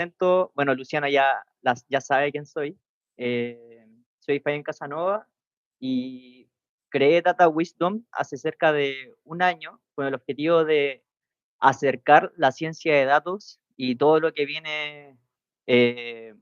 presento, bueno, Luciana ya sabe quién soy. Soy Fabián Casanova y creé Data Wisdom hace cerca de un año con el objetivo de acercar la ciencia de datos y todo lo que viene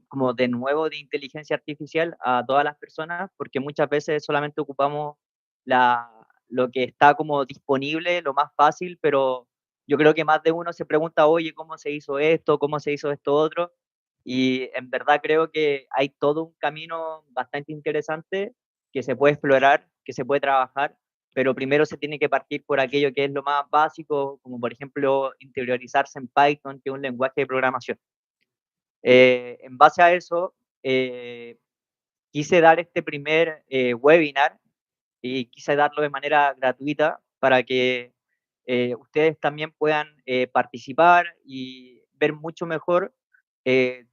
como de nuevo de inteligencia artificial a todas las personas, porque muchas veces solamente ocupamos la, lo que está como disponible, lo más fácil, pero yo creo que más de uno se pregunta, oye, ¿cómo se hizo esto? ¿Cómo se hizo esto otro? Y en verdad creo que hay todo un camino bastante interesante que se puede explorar, que se puede trabajar, pero primero se tiene que partir por aquello que es lo más básico, como por ejemplo interiorizarse en Python, que es un lenguaje de programación. En base a eso, quise dar este primer webinar y quise darlo de manera gratuita para que ustedes también puedan participar y ver mucho mejor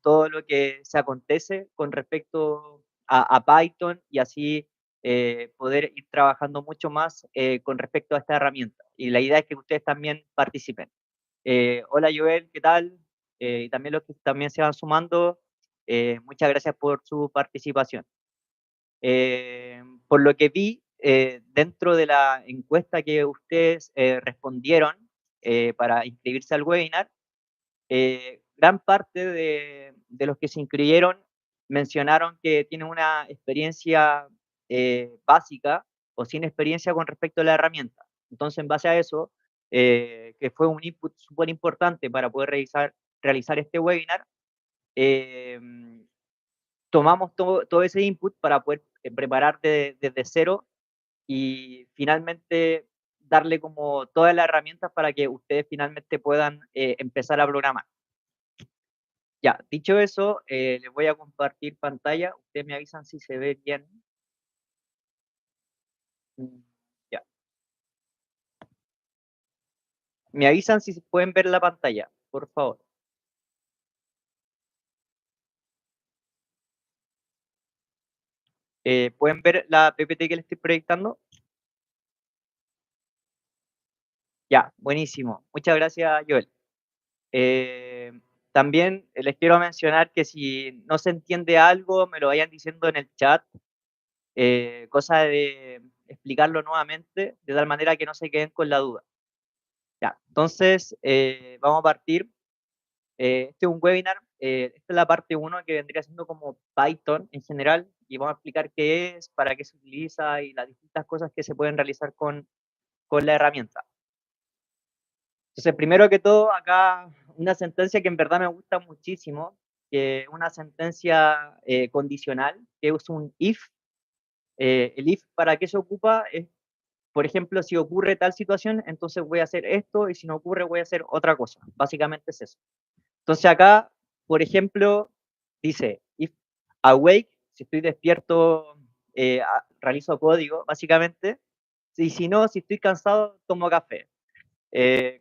todo lo que se acontece con respecto a Python y así poder ir trabajando mucho más con respecto a esta herramienta. Y la idea es que ustedes también participen. Hola Joel, ¿qué tal? Y también los que también se van sumando, muchas gracias por su participación. Por lo que vi, dentro de la encuesta que ustedes respondieron para inscribirse al webinar, gran parte de los que se inscribieron mencionaron que tienen una experiencia básica o sin experiencia con respecto a la herramienta. Entonces, en base a eso, que fue un input súper importante para poder realizar este webinar, eh, tomamos todo ese input para poder preparar desde cero y finalmente darle como todas las herramientas para que ustedes finalmente puedan empezar a programar. Ya, dicho eso, les voy a compartir pantalla. Ustedes me avisan si se ve bien. Mm, ya. Me avisan si se pueden ver la pantalla, por favor. ¿Pueden ver la PPT que les estoy proyectando? Ya, buenísimo. Muchas gracias, Joel. Eh, También les quiero mencionar que si no se entiende algo, me lo vayan diciendo en el chat, cosa de explicarlo nuevamente, de tal manera que no se queden con la duda. Ya, entonces vamos a partir. Este es un webinar, esta es la parte uno que vendría siendo como Python en general, y vamos a explicar qué es, para qué se utiliza y las distintas cosas que se pueden realizar con la herramienta. Entonces, primero que todo, acá una sentencia que en verdad me gusta muchísimo, que es una sentencia condicional, que es un if. El if, ¿para qué se ocupa? Es, por ejemplo, si ocurre tal situación, entonces voy a hacer esto, y si no ocurre, voy a hacer otra cosa. Básicamente es eso. Entonces acá, por ejemplo, dice, if awake, si estoy despierto, realizo código, básicamente. Y si no, si estoy cansado, tomo café.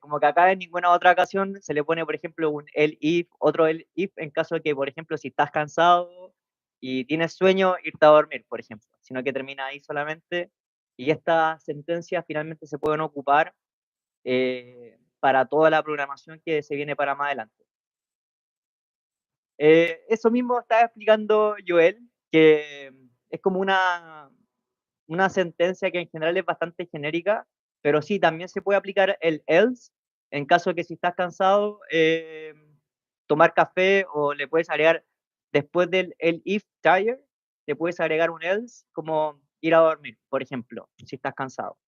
Como que acá en ninguna otra ocasión se le pone, por ejemplo, un el if, otro el if, en caso de que, por ejemplo, si estás cansado y tienes sueño, irte a dormir, por ejemplo, sino que termina ahí solamente. Y estas sentencias finalmente se pueden ocupar para toda la programación que se viene para más adelante. Eso mismo estaba explicando Joel, que es como una sentencia que en general es bastante genérica, pero sí, también se puede aplicar el else en caso de que si estás cansado, tomar café o le puedes agregar, después del el if tired, le puedes agregar un else como ir a dormir, por ejemplo, si estás cansado.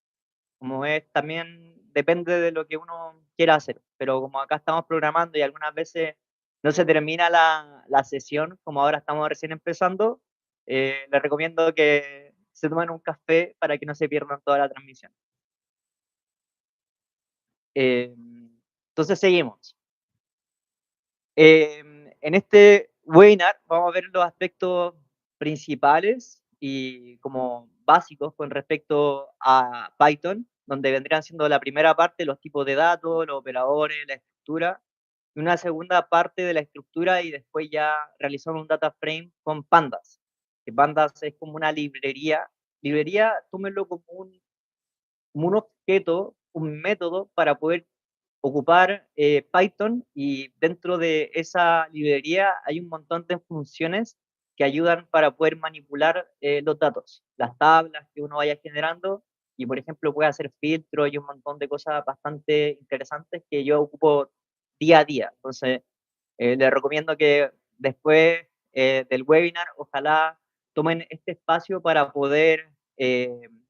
Como es, también depende de lo que uno quiera hacer, pero como acá estamos programando y algunas veces no se termina la sesión, como ahora estamos recién empezando, les recomiendo que se tomen un café para que no se pierdan toda la transmisión. Entonces seguimos. En este webinar vamos a ver los aspectos principales y como básicos con respecto a Python, donde vendrían siendo la primera parte los tipos de datos, los operadores, la estructura, y una segunda parte de la estructura y después ya realizar un data frame con pandas. Que pandas es como una librería. Librería, tómenlo como un objeto, un método para poder ocupar Python, y dentro de esa librería hay un montón de funciones que ayudan para poder manipular los datos, las tablas que uno vaya generando, y por ejemplo puede hacer filtros y un montón de cosas bastante interesantes que yo ocupo día a día. Entonces, les recomiendo que después del webinar, ojalá tomen este espacio para poder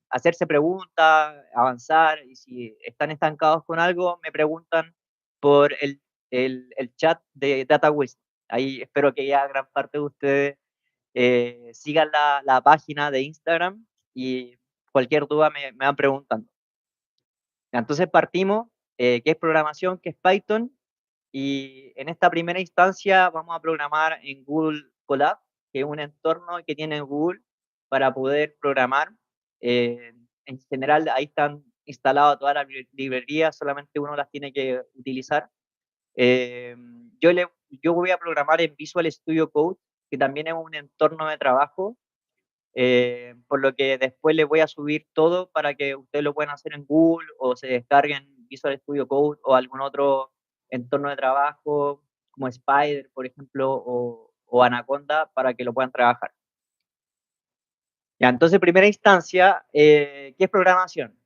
hacerse preguntas, avanzar, y si están estancados con algo, me preguntan por el chat de DataWiz. Ahí espero que ya gran parte de ustedes sigan la página de Instagram, y cualquier duda me van preguntando. Entonces partimos, ¿qué es programación? ¿Qué es Python? Y en esta primera instancia vamos a programar en Google Colab, que es un entorno que tiene Google para poder programar. En general, ahí están instaladas todas las librerías, solamente uno las tiene que utilizar. Eh, yo, yo voy a programar en Visual Studio Code, que también es un entorno de trabajo, por lo que después les voy a subir todo para que ustedes lo puedan hacer en Google, o se descarguen Visual Studio Code o algún otro entorno de trabajo como Spider, por ejemplo, o Anaconda, para que lo puedan trabajar. Ya, entonces, en primera instancia, ¿qué es programación?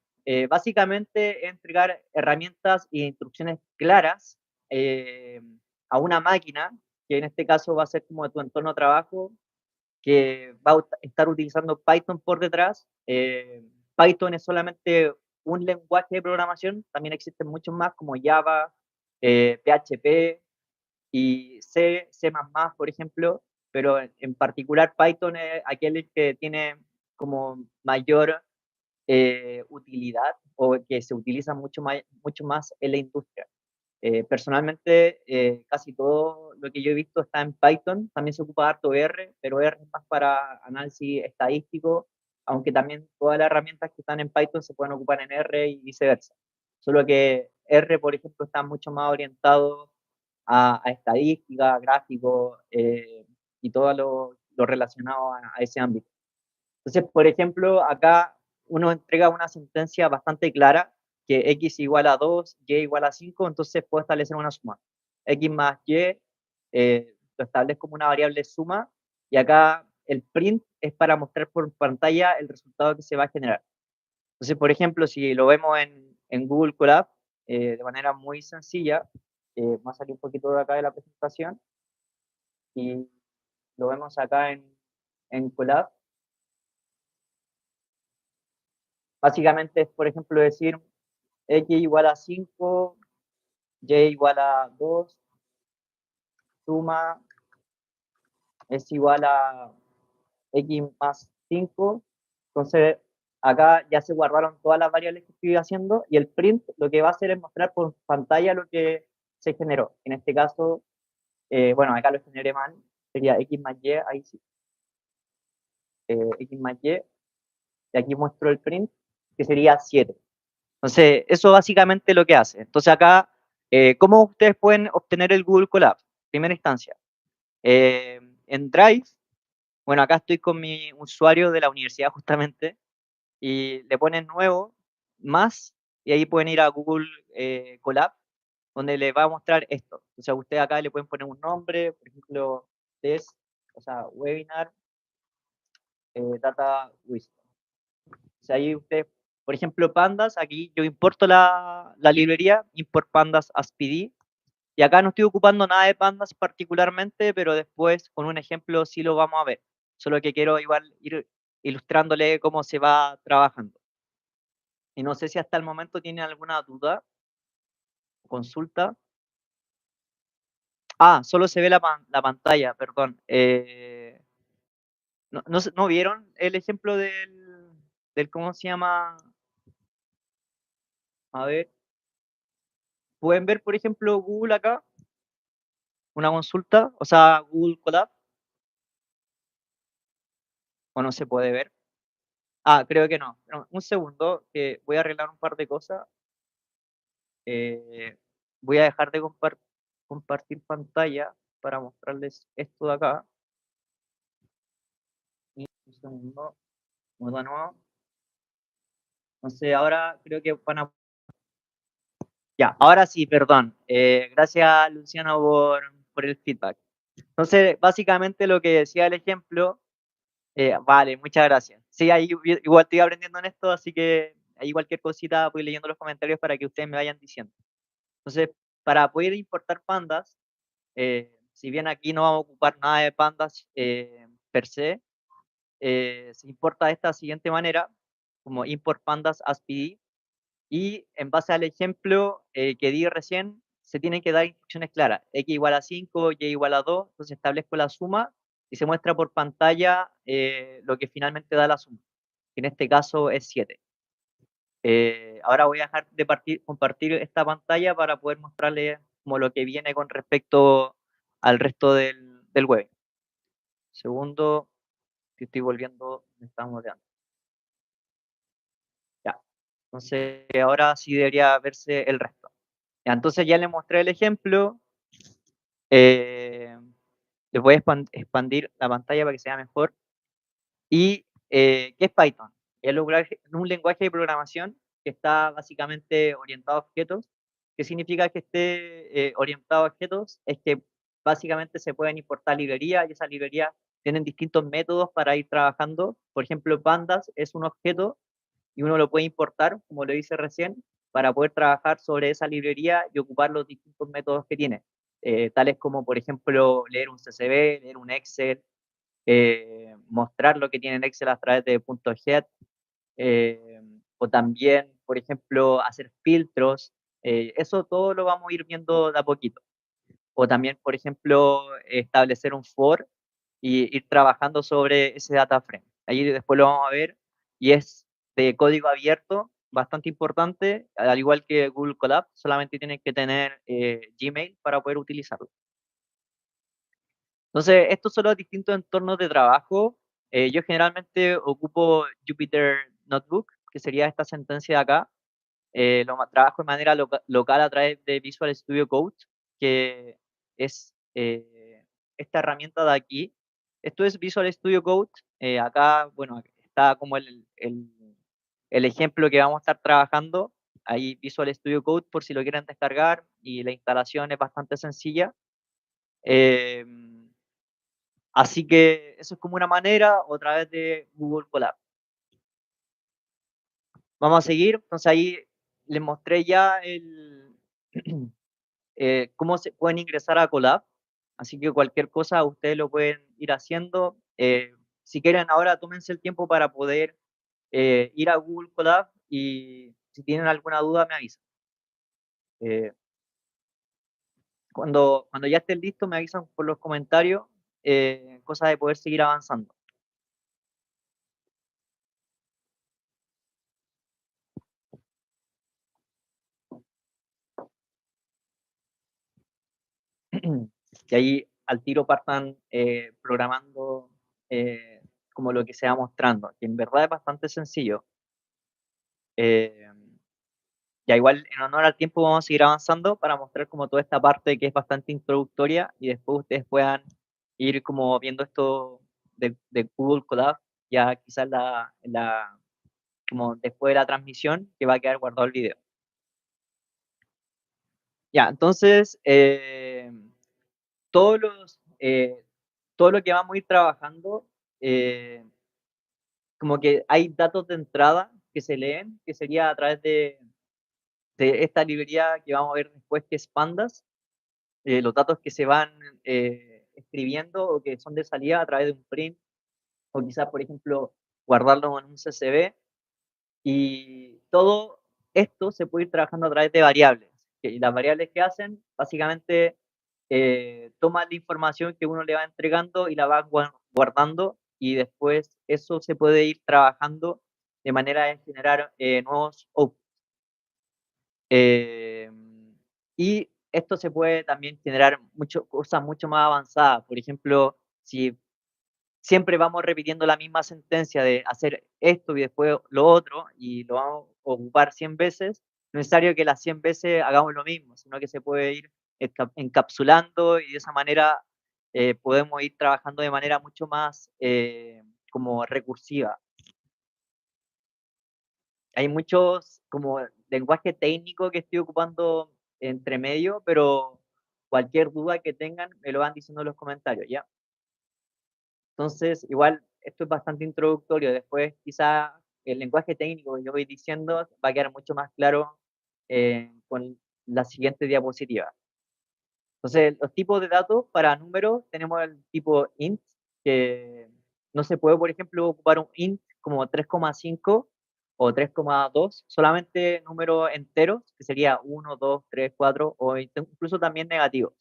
Básicamente, entregar herramientas e instrucciones claras eh, a una máquina, que en este caso va a ser como tu entorno de trabajo, que va a estar utilizando Python por detrás. Python es solamente un lenguaje de programación, también existen muchos más como Java, PHP y C++, por ejemplo, pero en particular Python es aquel que tiene como mayor utilidad, o que se utiliza mucho más en la industria. Personalmente, casi todo lo que yo he visto está en Python, también se ocupa harto R, pero R es más para análisis estadístico, aunque también todas las herramientas que están en Python se pueden ocupar en R y viceversa. Solo que R, por ejemplo, está mucho más orientado a estadística, gráfico, y todo lo relacionado a ese ámbito. Entonces, por ejemplo, acá uno entrega una sentencia bastante clara, que x igual a 2, y igual a 5, entonces puedo establecer una suma. X más y lo establezco como una variable suma, y acá el print es para mostrar por pantalla el resultado que se va a generar. Entonces, por ejemplo, si lo vemos en Google Colab, de manera muy sencilla, va a salir un poquito de acá de la presentación, y lo vemos acá en Colab. Básicamente es, por ejemplo, decir x igual a 5, y igual a 2, suma es igual a x más 5. Entonces, acá ya se guardaron todas las variables que estoy haciendo, y el print lo que va a hacer es mostrar por pantalla lo que se generó. En este caso, bueno, acá lo generé mal, sería x más y, ahí sí, x más y aquí muestro el print, que sería 7. Entonces, eso básicamente lo que hace. Entonces, acá, ¿cómo ustedes pueden obtener el Google Colab? Primera instancia. En Drive, bueno, acá estoy con mi usuario de la universidad justamente, y le ponen nuevo, más, y ahí pueden ir a Google Colab, donde le va a mostrar esto. O sea, ustedes acá le pueden poner un nombre, por ejemplo, test, o sea, webinar, data wisdom. O sea, ahí ustedes, por ejemplo, pandas, aquí yo importo la librería, import pandas as PD, y acá no estoy ocupando nada de pandas particularmente, pero después con un ejemplo sí lo vamos a ver. Solo que quiero igual ir ilustrándole cómo se va trabajando. Y no sé si hasta el momento tiene alguna duda o consulta. Ah, solo se ve la pantalla, perdón. ¿No vieron el ejemplo del cómo se llama? A ver, ¿pueden ver, por ejemplo, Google acá? Una consulta, o sea, Google Colab, o no se puede ver. Ah, creo que no. No, un segundo, que voy a arreglar un par de cosas. Eh, voy a dejar de compartir pantalla para mostrarles esto de acá. Y un segundo, muy de nuevo. Entonces ahora creo que van a... Ya, ahora sí, perdón. Gracias, Luciano, por el feedback. Entonces, básicamente lo que decía el ejemplo, vale, muchas gracias. Sí, ahí igual estoy aprendiendo en esto, así que ahí cualquier cosita voy leyendo los comentarios para que ustedes me vayan diciendo. Entonces, para poder importar pandas, si bien aquí no vamos a ocupar nada de pandas per se, se importa de esta siguiente manera, como import pandas as PD, y en base al ejemplo que di recién, se tienen que dar instrucciones claras. X igual a 5, Y igual a 2, entonces establezco la suma y se muestra por pantalla lo que finalmente da la suma, que en este caso es 7. Ahora voy a dejar de compartir esta pantalla para poder mostrarles como lo que viene con respecto al resto del web. Segundo, que estoy volviendo, me estamos de antes. Ya. Entonces, ahora sí debería verse el resto. Ya, entonces ya les mostré el ejemplo. Eh, Les voy a expandir la pantalla para que sea mejor. ¿Y qué es Python? Es un lenguaje de programación que está básicamente orientado a objetos. ¿Qué significa que esté orientado a objetos? Es que básicamente se pueden importar librerías y esas librerías tienen distintos métodos para ir trabajando. Por ejemplo, Pandas es un objeto y uno lo puede importar, como lo hice recién, para poder trabajar sobre esa librería y ocupar los distintos métodos que tiene, tales como, por ejemplo, leer un CSV, leer un Excel, mostrar lo que tiene en Excel a través de .get, o también, por ejemplo, hacer filtros. Eso todo lo vamos a ir viendo de a poquito. O también, por ejemplo, establecer un for y ir trabajando sobre ese data frame. Ahí después lo vamos a ver y es de código abierto, bastante importante, al igual que Google Colab, solamente tienen que tener Gmail para poder utilizarlo. Entonces, estos son los distintos entornos de trabajo. Yo generalmente ocupo Jupyter Notebook, que sería esta sentencia de acá. Trabajo de manera local a través de Visual Studio Code, que es esta herramienta de aquí. Esto es Visual Studio Code. Acá, bueno, está como el ejemplo que vamos a estar trabajando. Ahí Visual Studio Code por si lo quieren descargar y la instalación es bastante sencilla. Eh, Así que eso es como una manera, o a través de Google Colab. Vamos a seguir, entonces ahí les mostré ya cómo se pueden ingresar a Colab, así que cualquier cosa ustedes lo pueden ir haciendo. Si quieren ahora tómense el tiempo para poder ir a Google Colab y si tienen alguna duda me avisan. Eh, cuando ya estén listos me avisan por los comentarios, cosa de poder seguir avanzando. Y ahí al tiro partan programando como lo que se va mostrando, que en verdad es bastante sencillo. Eh, ya igual en honor al tiempo vamos a seguir avanzando para mostrar como toda esta parte que es bastante introductoria y después ustedes puedan ir como viendo esto de Google Colab, ya quizás como después de la transmisión que va a quedar guardado el video. Ya, entonces, todos los, todo lo que vamos a ir trabajando, eh, como que hay datos de entrada que se leen, que sería a través de esta librería que vamos a ver después, que es Pandas, los datos que se van escribiendo o que son de salida a través de un print, o quizás, por ejemplo, guardarlo en un CSV, y todo esto se puede ir trabajando a través de variables. Y las variables que hacen, básicamente, toman la información que uno le va entregando y la va guardando, y después eso se puede ir trabajando de manera de generar nuevos outputs. Y esto se puede también generar cosas mucho más avanzadas. Por ejemplo, si siempre vamos repitiendo la misma sentencia de hacer esto y después lo otro, y lo vamos a ocupar 100 veces, no es necesario que las 100 veces hagamos lo mismo, sino que se puede ir encapsulando y de esa manera podemos ir trabajando de manera mucho más como recursiva. Hay muchos como lenguaje técnico que estoy ocupando entre medio, pero cualquier duda que tengan me lo van diciendo en los comentarios, ¿ya? Entonces, igual esto es bastante introductorio. Después, quizá el lenguaje técnico que yo voy diciendo va a quedar mucho más claro con la siguiente diapositiva. Entonces, los tipos de datos para números tenemos el tipo int, que no se puede, por ejemplo, ocupar un int como 3,5 o 3,2, solamente números enteros, que sería 1, 2, 3, 4, o incluso también negativos.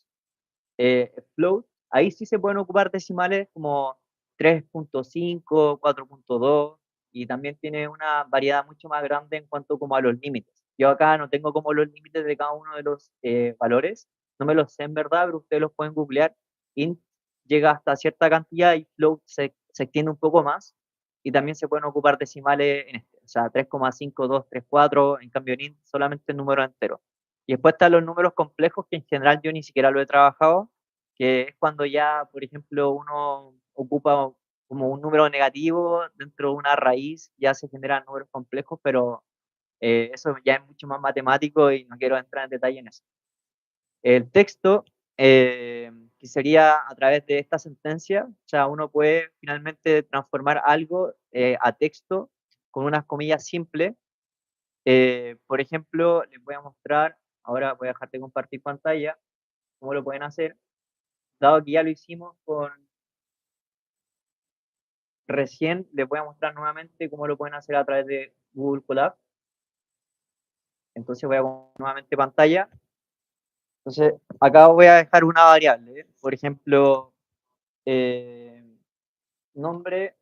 Float, ahí sí se pueden ocupar decimales como 3,5, 4,2, y también tiene una variedad mucho más grande en cuanto como a los límites. Yo acá no tengo como los límites de cada uno de los valores, no me los sé en verdad, pero ustedes los pueden googlear. Int llega hasta cierta cantidad y float se extiende un poco más, y también se pueden ocupar decimales en este, o sea, 3,5, 2, 3, 4, en cambio en int solamente el número entero. Y después están los números complejos, que en general yo ni siquiera lo he trabajado, que es cuando ya, por ejemplo, uno ocupa como un número negativo dentro de una raíz, ya se generan números complejos, pero eso ya es mucho más matemático y no quiero entrar en detalle en eso. El texto, que sería a través de esta sentencia, o sea, uno puede finalmente transformar algo a texto con unas comillas simples. Por ejemplo, les voy a mostrar, ahora voy a dejar de compartir pantalla, cómo lo pueden hacer, dado que ya lo hicimos con recién, les voy a mostrar nuevamente cómo lo pueden hacer a través de Google Colab. Entonces voy a poner nuevamente pantalla. Entonces acá voy a dejar una variable, por ejemplo, eh, nombre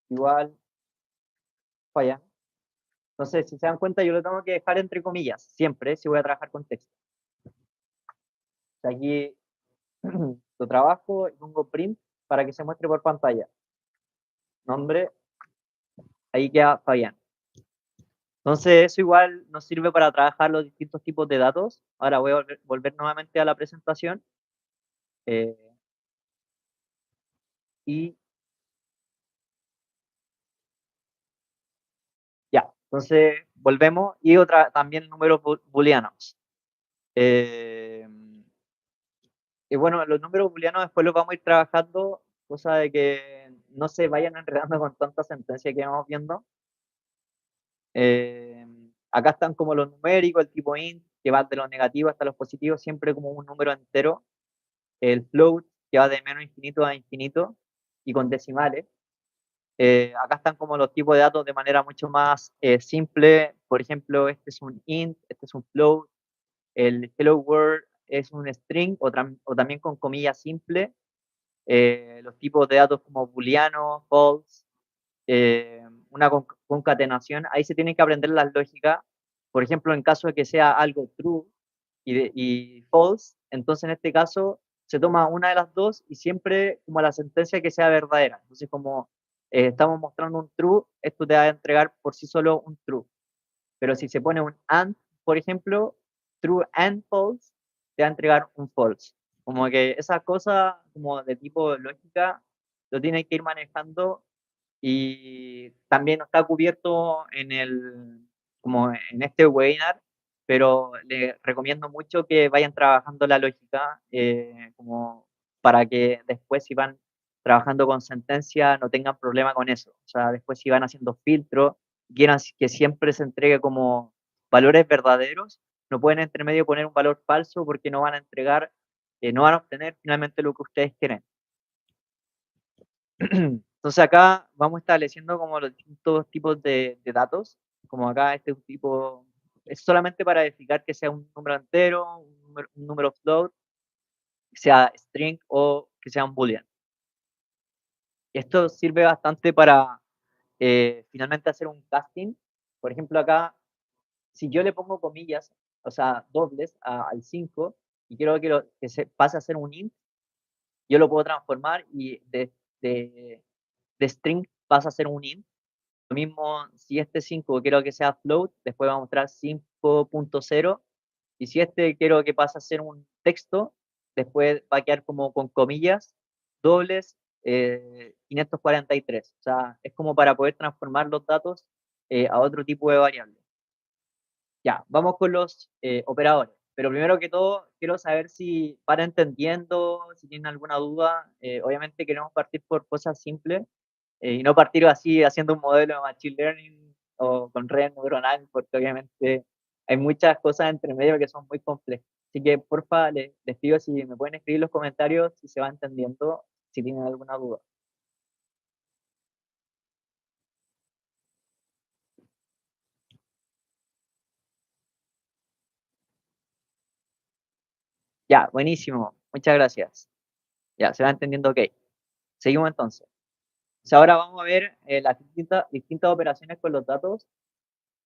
igual falla. Entonces, si se dan cuenta, yo lo tengo que dejar entre comillas, siempre, si voy a trabajar con texto. Aquí lo trabajo y pongo print para que se muestre por pantalla. Nombre, ahí queda Fabián. Entonces, eso igual nos sirve para trabajar los distintos tipos de datos. Ahora voy a volver nuevamente a la presentación. Eh, y ya, entonces volvemos. Y otra, también números booleanos. Eh, y bueno, los números booleanos después los vamos a ir trabajando, cosa de que no se vayan enredando con tanta sentencia que vamos viendo. Eh, acá están como los numéricos, el tipo int, que va de los negativos hasta los positivos, siempre como un número entero. El float, que va de menos infinito a infinito, y con decimales. Acá están como los tipos de datos de manera mucho más simple. Por ejemplo, este es un int, este es un float, el hello world es un string o también con comillas simple. Los tipos de datos como booleano, false, una concatenación. Ahí se tienen que aprender las lógicas. Por ejemplo, en caso de que sea algo true y false, entonces en este caso se toma una de las dos y siempre como la sentencia que sea verdadera. Entonces, como estamos mostrando un true, esto te va a entregar por sí solo un true. Pero si se pone un and, por ejemplo, true and false, te va a entregar un false. Como que esas cosas como de tipo lógica lo tienes que ir manejando, y también no está cubierto como en este webinar, pero les recomiendo mucho que vayan trabajando la lógica, como para que después si van trabajando con sentencia no tengan problema con eso. O sea, después si van haciendo filtros, quieran que siempre se entregue como valores verdaderos, no pueden entre medio poner un valor falso porque no van a entregar, no van a obtener finalmente lo que ustedes quieren. Entonces acá vamos estableciendo como los distintos tipos de datos, como acá este tipo es solamente para verificar que sea un número entero, un número float, que sea string o que sea un boolean. Esto sirve bastante para finalmente hacer un casting. Por ejemplo, acá, si yo le pongo comillas, o sea, dobles al 5 y quiero que se pase a ser un int, yo lo puedo transformar y de string pasa a ser un int. Lo mismo, si este 5 quiero que sea float, después va a mostrar 5.0. Y si este quiero que pase a ser un texto, después va a quedar como con comillas dobles 543. O sea, es como para poder transformar los datos a otro tipo de variable. Ya, vamos con los operadores. Pero primero que todo, quiero saber si van entendiendo, si tienen alguna duda. Obviamente queremos partir por cosas simples y no partir así haciendo un modelo de Machine Learning o con redes neuronales, porque obviamente hay muchas cosas entre medio que son muy complejas. Así que porfa, les pido si me pueden escribir en los comentarios si se va entendiendo, si tienen alguna duda. Ya, buenísimo. Muchas gracias. Ya, se va entendiendo, ok. Seguimos entonces. Sea, ahora vamos a ver las distintas operaciones con los datos.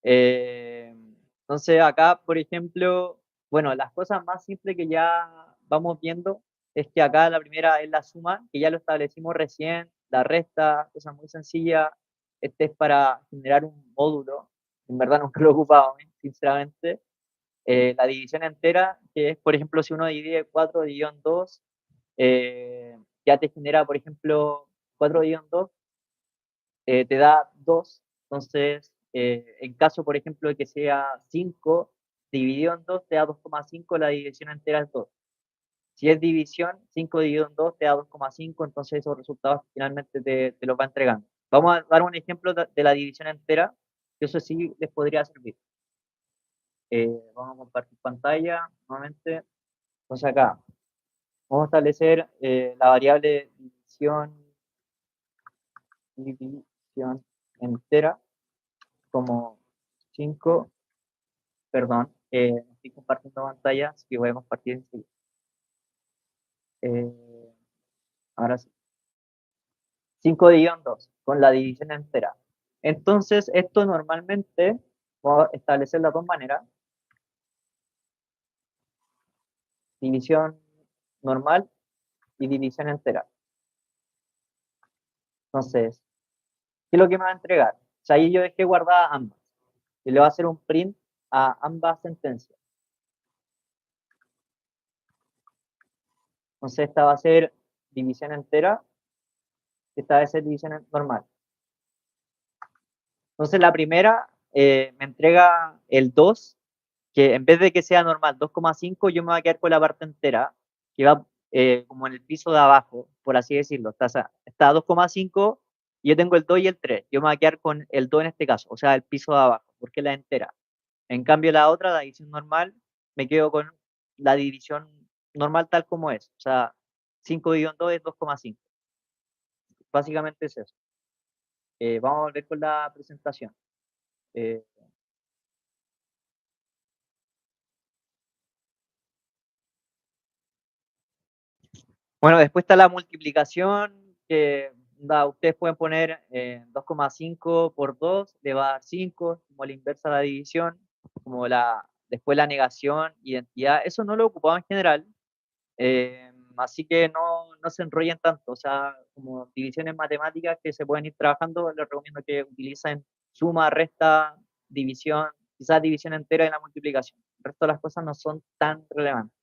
Eh, entonces, acá, por ejemplo, bueno, las cosas más simples que ya vamos viendo es que acá la primera es la suma, que ya lo establecimos recién, la resta, cosa muy sencilla. Este es para generar un módulo, en verdad nunca lo he ocupado, sinceramente. La división entera, que es, por ejemplo, si uno divide 4 dividido en 2, ya te genera, por ejemplo, 4 dividido en 2 te da 2. Entonces, en caso, por ejemplo, de que sea 5 dividido en 2 te da 2,5, la división entera es 2. Si es división, 5 dividido en 2 te da 2,5, entonces esos resultados finalmente te los va entregando. Vamos a dar un ejemplo de la división entera, que eso sí les podría servir. Vamos a compartir pantalla nuevamente. Entonces acá, vamos a establecer la variable división entera como 5. Perdón, no estoy compartiendo pantalla, así que voy a compartir enseguida. Eh, ahora sí. 5 dividido en 2, con la división entera. Entonces, esto normalmente, voy a establecer las dos maneras. División normal y división entera. Entonces, ¿qué es lo que me va a entregar? O sea, ahí yo dejé guardadas ambas. Y le voy a hacer un print a ambas sentencias. Entonces, esta va a ser división entera, esta va a ser división normal. Entonces, la primera me entrega el 2, que en vez de que sea normal 2,5, yo me voy a quedar con la parte entera, que va como en el piso de abajo, por así decirlo. Está 2,5 y yo tengo el 2 y el 3. Yo me voy a quedar con el 2 en este caso, o sea, el piso de abajo, porque es la entera. En cambio, la otra, la división normal, me quedo con la división normal tal como es. O sea, 5 dividido en 2 es 2,5. Básicamente es eso. Vamos a volver con la presentación. Eh, Bueno, después está la multiplicación, que ustedes pueden poner 2,5 por 2, le va a dar 5, como la inversa de la división, después la negación, identidad. Eso no lo he ocupado en general, así que no se enrollen tanto. O sea, como divisiones matemáticas que se pueden ir trabajando, les recomiendo que utilicen suma, resta, división, quizás división entera y la multiplicación. El resto de las cosas no son tan relevantes.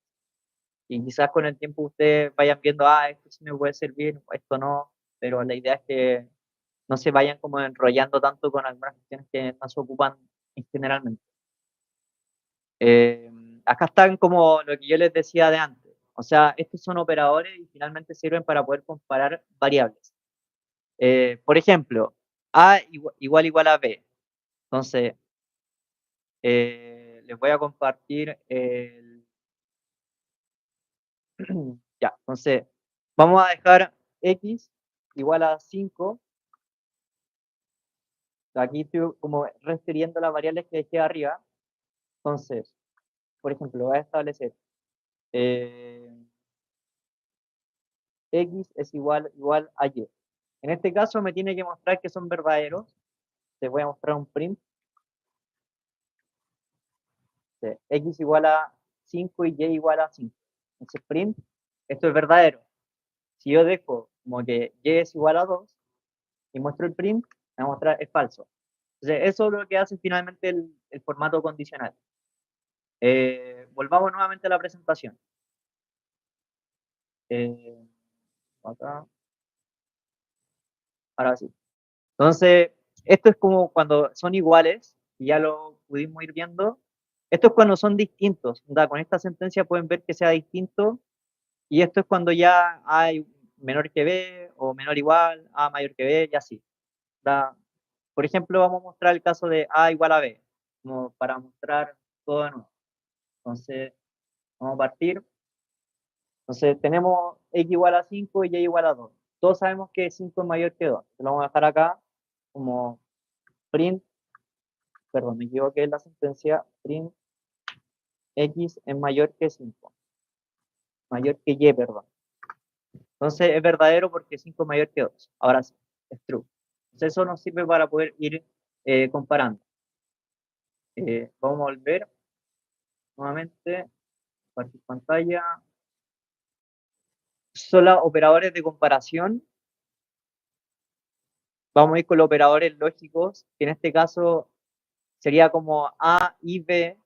Y quizás con el tiempo ustedes vayan viendo, esto sí me puede servir, esto no, pero la idea es que no se vayan como enrollando tanto con algunas cuestiones que no se ocupan generalmente. Eh, Acá están como lo que yo les decía de antes. O sea, estos son operadores y finalmente sirven para poder comparar variables. Por ejemplo, A igual a B. Entonces, les voy a compartir ya, entonces, vamos a dejar X igual a 5. Aquí estoy como refiriendo las variables que dejé arriba. Entonces, por ejemplo, voy a establecer eh, X es igual a Y. En este caso me tiene que mostrar que son verdaderos. Te voy a mostrar un print. De X igual a 5 y Y igual a 5. Entonces, print, esto es verdadero. Si yo dejo como que Y es igual a 2 y muestro el print, me va a mostrar es falso. Entonces, eso es lo que hace finalmente el formato condicional. Volvamos nuevamente a la presentación. Eh, Acá, ahora sí. Entonces, esto es como cuando son iguales, y ya lo pudimos ir viendo. Esto es cuando son distintos, onda, con esta sentencia pueden ver que sea distinto, y esto es cuando ya hay menor que B, o menor igual, A mayor que B, y así. Da Por ejemplo, vamos a mostrar el caso de A igual a B, como para mostrar todo de nuevo. Entonces, vamos a partir. Entonces, tenemos X igual a 5 y Y igual a 2. Todos sabemos que 5 es mayor que 2. Lo vamos a dejar acá como print, perdón, me equivoqué en la sentencia, print X es mayor que 5, mayor que Y, perdón. Entonces, es verdadero porque 5 es mayor que 2. Ahora sí, es true. Entonces, eso nos sirve para poder ir comparando. Vamos a volver nuevamente, compartir pantalla. Solo operadores de comparación. Vamos a ir con los operadores lógicos, que en este caso sería como A y B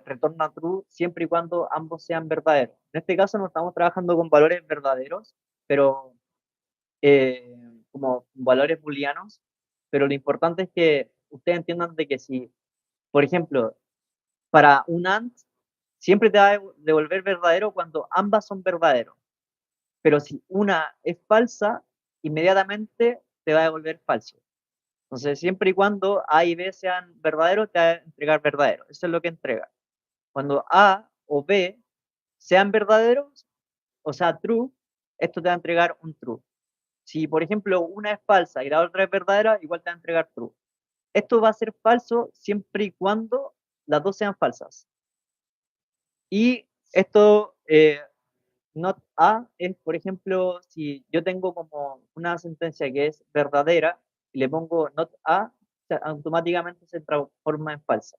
retorna true siempre y cuando ambos sean verdaderos. En este caso no estamos trabajando con valores verdaderos, pero eh, como valores booleanos, pero lo importante es que ustedes entiendan de que si, por ejemplo, para un AND siempre te va a devolver verdadero cuando ambas son verdaderos. Pero si una es falsa, inmediatamente te va a devolver falso. Entonces, siempre y cuando A y B sean verdaderos, te va a entregar verdadero. Eso es lo que entrega. Cuando A o B sean verdaderos, o sea, true, esto te va a entregar un true. Si, por ejemplo, una es falsa y la otra es verdadera, igual te va a entregar true. Esto va a ser falso siempre y cuando las dos sean falsas. Y esto, not A es, por ejemplo, si yo tengo como una sentencia que es verdadera y le pongo not A, automáticamente se transforma en falsa.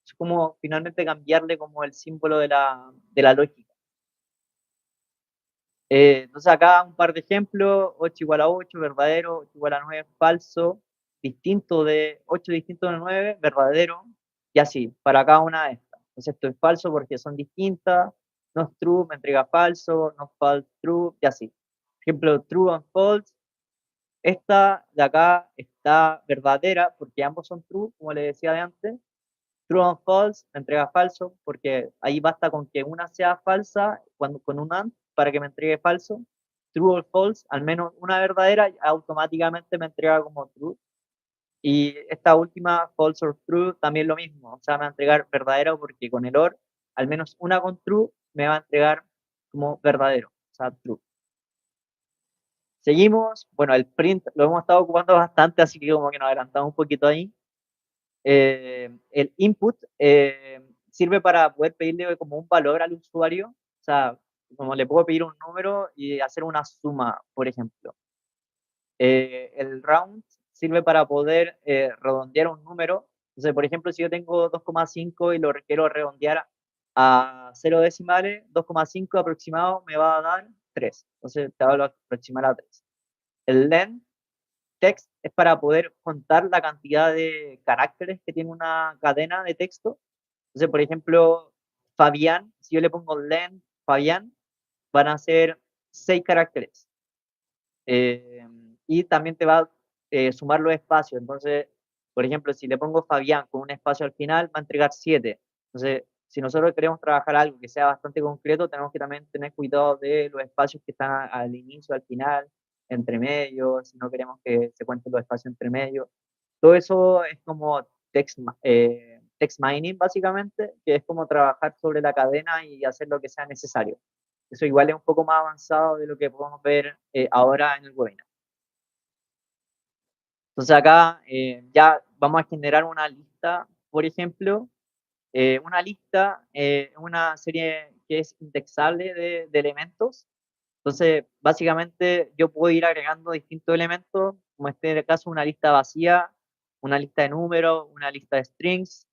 Es como finalmente cambiarle como el símbolo de la lógica. Entonces acá un par de ejemplos, 8 igual a 8, verdadero, 8 igual a 9, falso, distinto de 8 distinto de 9, verdadero, y así, para cada una de estas. Entonces esto es falso porque son distintas, no es true, me entrega falso, no false, true, y así. Ejemplo, true and false, esta de acá está verdadera porque ambos son true, como le decía de antes. True and false me entrega falso porque ahí basta con que una sea falsa cuando, con un AND para que me entregue falso. True or false, al menos una verdadera, automáticamente me entrega como true. Y esta última, false or true, también lo mismo. O sea, me va a entregar verdadero porque con el OR, al menos una con true, me va a entregar como verdadero, o sea, true. Seguimos, bueno, el print lo hemos estado ocupando bastante, así que como que nos adelantamos un poquito ahí. El input sirve para poder pedirle como un valor al usuario, o sea, como le puedo pedir un número y hacer una suma, por ejemplo. El round sirve para poder redondear un número. Entonces, por ejemplo, si yo tengo 2,5 y lo quiero redondear a 0 decimales, 2,5 aproximado me va a dar 3. Entonces, te va a aproximar a 3. El len text es para poder contar la cantidad de caracteres que tiene una cadena de texto. Entonces, por ejemplo, Fabián, si yo le pongo len Fabián, van a ser 6 caracteres. Y también te va a sumar los espacios. Entonces, por ejemplo, si le pongo Fabián con un espacio al final, va a entregar 7. Entonces, si nosotros queremos trabajar algo que sea bastante concreto, tenemos que también tener cuidado de los espacios que están al inicio, al final, entre medio, si no queremos que se cuenten los espacios entre medio. Todo eso es como text mining, básicamente, que es como trabajar sobre la cadena y hacer lo que sea necesario. Eso igual es un poco más avanzado de lo que podemos ver ahora en el webinar. Entonces acá ya vamos a generar una lista, por ejemplo, una lista, una serie que es indexable de elementos. Entonces, básicamente yo puedo ir agregando distintos elementos, como en este caso una lista vacía, una lista de números, una lista de strings,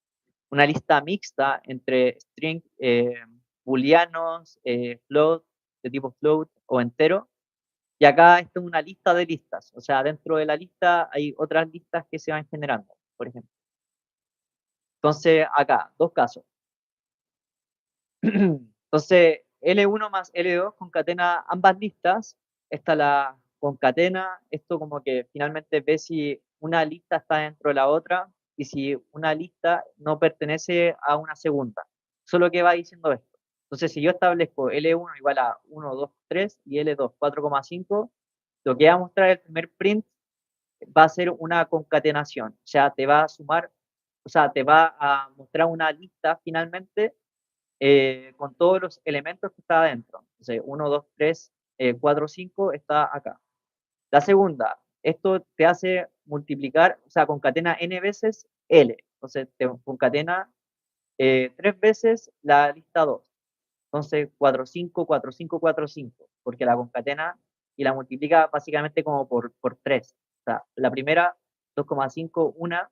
una lista mixta entre string booleanos, float, de tipo float o entero. Y acá esta es una lista de listas, o sea, dentro de la lista hay otras listas que se van generando, por ejemplo. Entonces, acá, dos casos. Entonces, L1 más L2 concatena ambas listas. Esta la concatena, esto como que finalmente ve si una lista está dentro de la otra. y si una lista no pertenece a una segunda. Solo que va diciendo esto. Entonces, si yo establezco L1 igual a 1, 2, 3 y L2 4,5, lo que va a mostrar el primer print va a ser una concatenación, o sea, te va a sumar, o sea, te va a mostrar una lista finalmente con todos los elementos que está adentro. Entonces, 1, 2, 3, 4, 5 está acá. La segunda, esto te hace multiplicar, o sea, concatena n veces L. Entonces, te concatena 3 veces la lista 2. Entonces, 4, 5, 4, 5, 4, 5, porque la concatena y la multiplica básicamente como por 3. O sea, la primera, 2,5, una,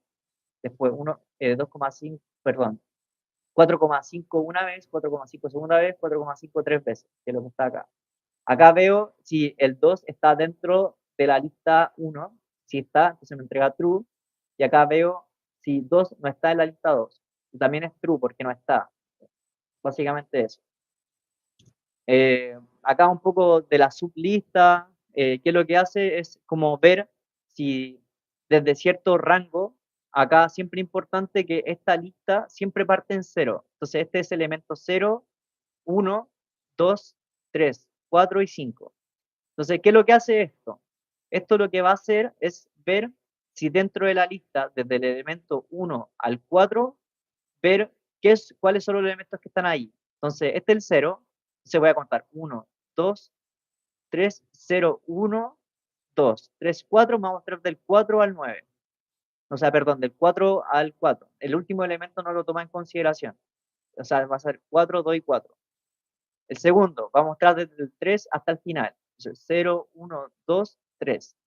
después 1, 2,5, perdón, 4,5 una vez, 4,5 segunda vez, 4,5 tres veces, que es lo que está acá. Acá veo si el 2 está dentro de la lista 1, si está, entonces me entrega true, y acá veo si 2 no está en la lista 2, y también es true porque no está. Básicamente eso. Acá un poco de la sublista, que lo que hace es como ver si desde cierto rango, acá siempre importante que esta lista siempre parte en 0. Entonces este es elemento 0, 1, 2, 3, 4 y 5. Entonces, ¿qué es lo que hace esto? Esto lo que va a hacer es ver si dentro de la lista, desde el elemento 1 al 4, ver cuáles son los elementos que están ahí. Entonces, este es el 0, se voy a contar 1, 2, 3, 0, 1, 2, 3, 4, me va a mostrar del 4 al 9. O sea, perdón, del 4 al 4. El último elemento no lo toma en consideración. O sea, va a ser 4, 2 y 4. El segundo va a mostrar desde el 3 hasta el final. Entonces, 0, 1, 2, 3.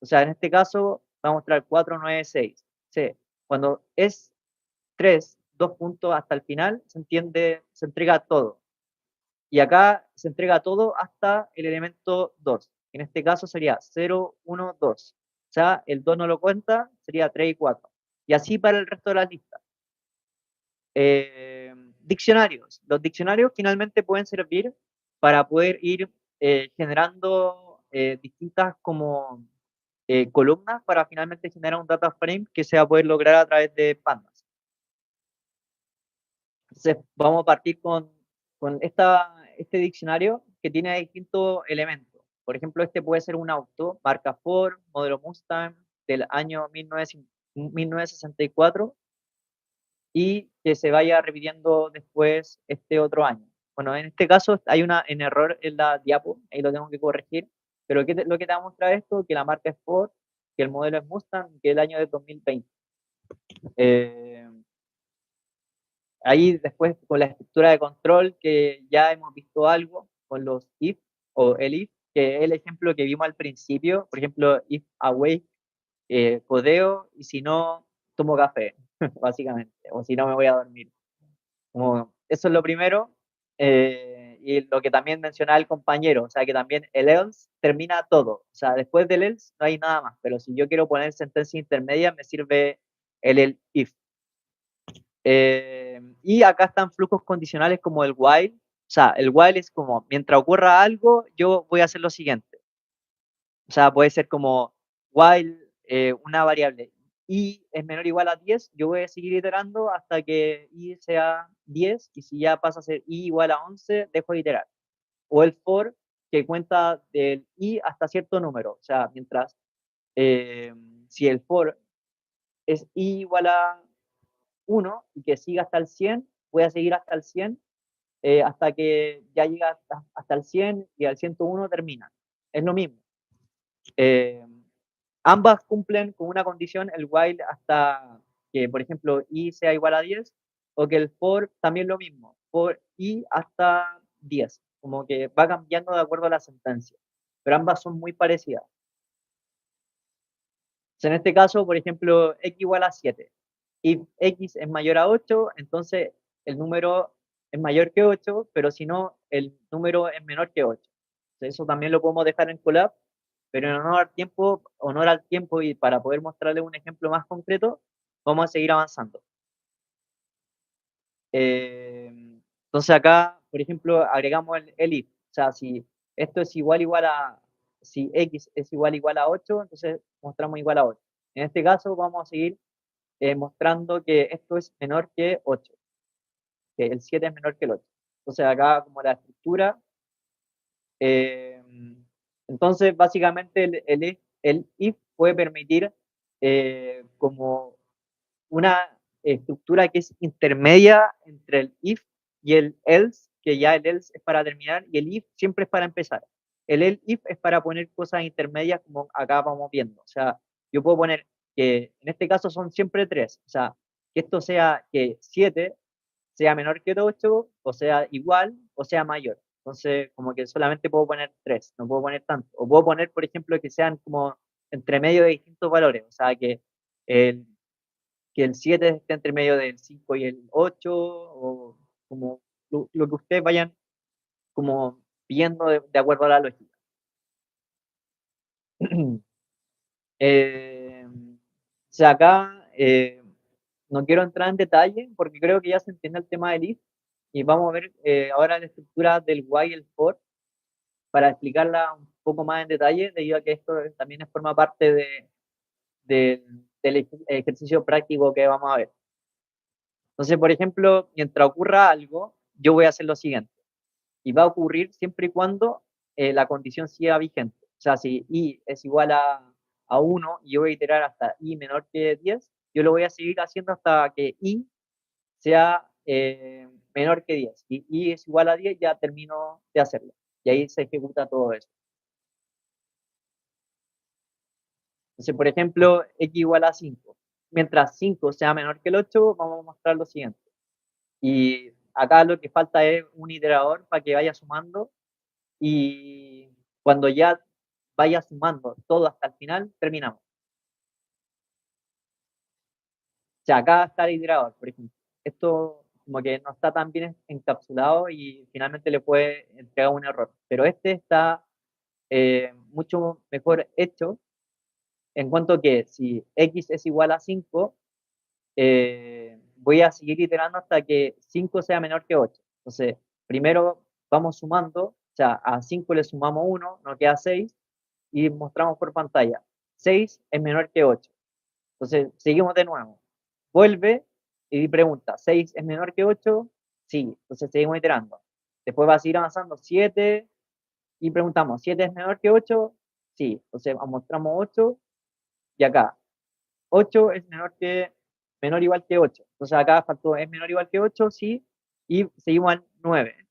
O sea, en este caso va a mostrar 4, 9, 6. Sí. Cuando es 3, 2 puntos hasta el final, se entrega todo. Y acá se entrega todo hasta el elemento 2. En este caso sería 0, 1, 2. O sea, el 2 no lo cuenta, sería 3 y 4. Y así para el resto de las listas. Diccionarios. Los diccionarios finalmente pueden servir para poder ir generando distintas como columnas para finalmente generar un data frame que se va a poder lograr a través de pandas. Entonces, vamos a partir con este diccionario que tiene distintos elementos. Por ejemplo, este puede ser un auto, marca Ford, modelo Mustang del año 1964 y que se vaya repitiendo después este otro año. Bueno, en este caso hay un error en la diapo, ahí lo tengo que corregir, pero lo que te va a mostrar esto, que la marca es Ford, que el modelo es Mustang, que el año es 2020. Eh, Ahí después con la estructura de control que ya hemos visto algo con los if o el if, que es el ejemplo que vimos al principio, por ejemplo, if awake, codeo y si no, tomo café, básicamente, o si no me voy a dormir. Como, eso es lo primero, y lo que también mencionaba el compañero, o sea que también el else termina todo, o sea, después del else no hay nada más, pero si yo quiero poner sentencia intermedia me sirve el if. Y acá están flujos condicionales como el while. O sea, el while es como, mientras ocurra algo, yo voy a hacer lo siguiente. O sea, puede ser como while una variable i es menor o igual a 10, yo voy a seguir iterando hasta que i sea 10 y si ya pasa a ser i igual a 11, dejo de iterar. O el for que cuenta del i hasta cierto número. O sea, mientras, si el for es i igual a 1 y que siga hasta el 100, voy a seguir hasta el 100 hasta que ya llega hasta el 100 y al 101 termina. Es lo mismo. Eh, Ambas cumplen con una condición, el while hasta que, por ejemplo, i sea igual a 10, o que el for también lo mismo, for i hasta 10, como que va cambiando de acuerdo a la sentencia, pero ambas son muy parecidas. En este caso, por ejemplo, x igual a 7. If x es mayor a 8, entonces el número es mayor que 8, pero si no, el número es menor que 8. Eso también lo podemos dejar en Colab, pero en honor al tiempo y para poder mostrarles un ejemplo más concreto, vamos a seguir avanzando. Entonces acá, por ejemplo, agregamos el if. O sea, si esto es igual a, si x es igual a 8, entonces mostramos igual a 8. En este caso vamos a seguir mostrando que esto es menor que 8, que el 7 es menor que el 8. Entonces acá como la estructura, entonces básicamente el if puede permitir como una estructura que es intermedia entre el if y el else, que ya el else es para terminar y el if siempre es para empezar. El if es para poner cosas intermedias como acá vamos viendo. O sea, yo puedo poner que en este caso son siempre 3. O sea, que esto sea que 7 sea menor que 8, o sea igual, o sea mayor. Entonces, como que solamente puedo poner 3, no puedo poner tanto. O puedo poner, por ejemplo, que sean como entre medio de distintos valores. O sea, el, que el 7 esté entre medio del 5 y el 8, o como lo que ustedes vayan como viendo de acuerdo a la lógica. O sea, acá no quiero entrar en detalle porque creo que ya se entiende el tema del if y vamos a ver ahora la estructura del why y el for para explicarla un poco más en detalle, debido a que esto también forma parte del ejercicio práctico que vamos a ver. Entonces, por ejemplo, mientras ocurra algo, yo voy a hacer lo siguiente. Y va a ocurrir siempre y cuando la condición siga vigente. O sea, si i es igual a 1 y yo voy a iterar hasta i menor que 10, yo lo voy a seguir haciendo hasta que i sea menor que 10. Y i es igual a 10, ya termino de hacerlo. Y ahí se ejecuta todo eso. Entonces, por ejemplo, x igual a 5. Mientras 5 sea menor que el 8, vamos a mostrar lo siguiente. Y acá lo que falta es un iterador para que vaya sumando y cuando ya vaya sumando todo hasta el final, terminamos. O sea, acá está el iterador, por ejemplo. Esto como que no está tan bien encapsulado y finalmente le puede entregar un error. Pero este está mucho mejor hecho en cuanto que si x es igual a 5, voy a seguir iterando hasta que 5 sea menor que 8. Entonces, primero vamos sumando, o sea, a 5 le sumamos 1, nos queda 6, y mostramos por pantalla. 6 es menor que 8. Entonces, seguimos de nuevo. Vuelve y pregunta, ¿6 es menor que 8? Sí, entonces seguimos iterando. Después va a seguir avanzando 7 y preguntamos, ¿7 es menor que 8? Sí, entonces mostramos 8 y acá, 8 es menor o igual que 8. Entonces acá faltó, ¿es menor o igual que 8? Sí, y seguimos al 9.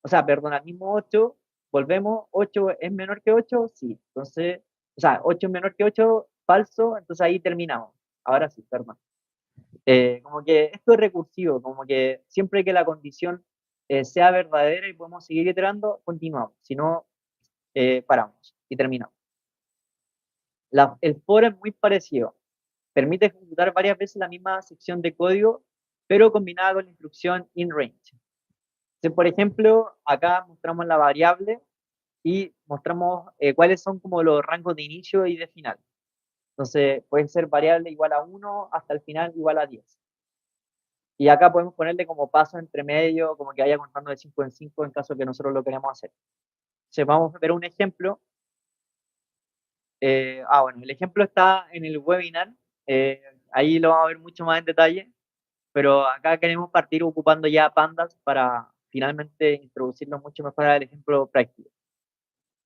O sea, perdón, al mismo 8, volvemos, 8 es menor que 8, sí. Entonces, o sea, 8 es menor que 8, falso, entonces ahí terminamos. Ahora sí, perdón. Como que esto es recursivo, como que siempre que la condición sea verdadera y podemos seguir iterando, continuamos. Si no, paramos y terminamos. El for es muy parecido. Permite ejecutar varias veces la misma sección de código, pero combinada con la instrucción in range. Entonces, por ejemplo, acá mostramos la variable y mostramos cuáles son como los rangos de inicio y de final. Entonces, puede ser variable igual a 1 hasta el final igual a 10. Y acá podemos ponerle como paso entre medio, como que vaya contando de 5 en 5 en caso que nosotros lo queremos hacer. Entonces, vamos a ver un ejemplo. Bueno, el ejemplo está en el webinar. eh, Ahí lo vamos a ver mucho más en detalle. Pero acá queremos partir ocupando ya pandas para finalmente introducirlo mucho mejor al ejemplo práctico.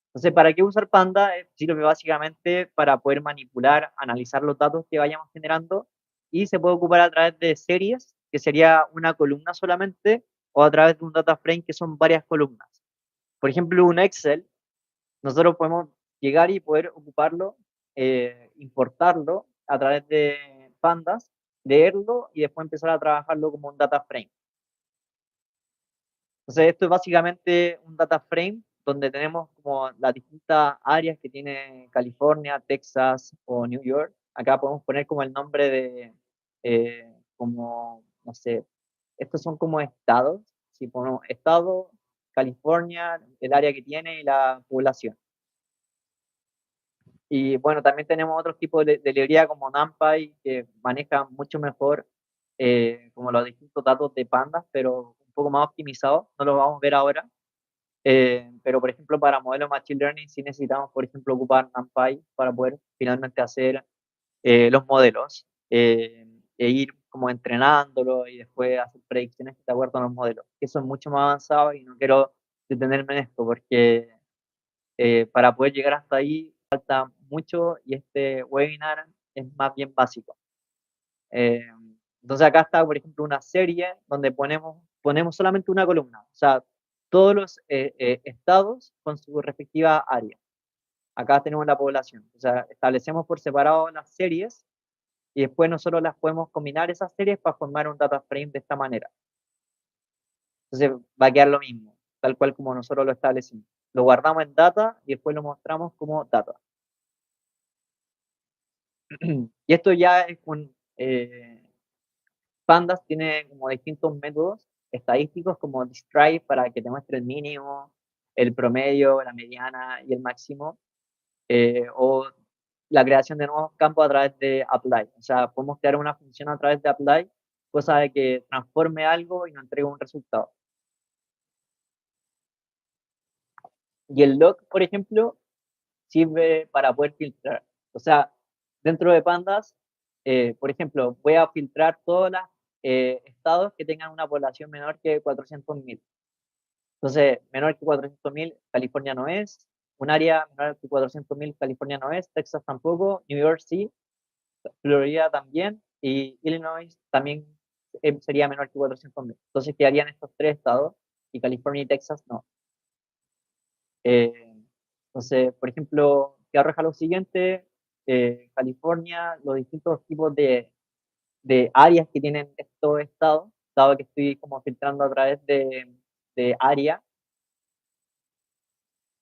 Entonces, ¿para qué usar Panda? Sirve básicamente para poder manipular, analizar los datos que vayamos generando y se puede ocupar a través de series, que sería una columna solamente, o a través de un data frame, que son varias columnas. Por ejemplo, un Excel, nosotros podemos llegar y poder ocuparlo, importarlo a través de pandas, leerlo y después empezar a trabajarlo como un data frame. Entonces, esto es básicamente un data frame donde tenemos como las distintas áreas que tiene California, Texas o New York. Acá podemos poner como el nombre de, como, no sé, estos son como estados. Si ponemos estado, California, el área que tiene y la población. Y bueno, también tenemos otros tipos de librería como NumPy que manejan mucho mejor como los distintos datos de pandas, pero un poco más optimizados. No lo vamos a ver ahora. Pero, por ejemplo, para modelos Machine Learning sí necesitamos, por ejemplo, ocupar NumPy para poder finalmente hacer los modelos. ir como entrenándolo y después hacer predicciones de acuerdo a los modelos. Eso es mucho más avanzado y no quiero detenerme en esto porque para poder llegar hasta ahí falta mucho y este webinar es más bien básico. Eh, entonces acá está, por ejemplo, una serie donde ponemos solamente una columna, o sea, todos los estados con su respectiva área. Acá tenemos la población, o sea, establecemos por separado las series y después nosotros las podemos combinar esas series para formar un data frame de esta manera. Entonces va a quedar lo mismo, tal cual como nosotros lo establecimos. Lo guardamos en data y después lo mostramos como data. Y esto ya es un... Pandas tiene como distintos métodos estadísticos como Stripe para que te muestre el mínimo, el promedio, la mediana y el máximo, o la creación de nuevos campos a través de apply. O sea, podemos crear una función a través de apply, cosa de que transforme algo y nos entregue un resultado. Y el log, por ejemplo, sirve para poder filtrar. O sea, dentro de Pandas, por ejemplo, voy a filtrar todos los estados que tengan una población menor que 400.000. Entonces, menor que 400.000, California no es. Un área menor que 400.000, California no es. Texas tampoco. New York sí. Florida también. Y Illinois también sería menor que 400.000. Entonces, quedarían estos tres estados y California y Texas no. Eh, entonces, por ejemplo, que arroja lo siguiente, California, los distintos tipos de áreas que tienen estos estados, dado que estoy como filtrando a través de área.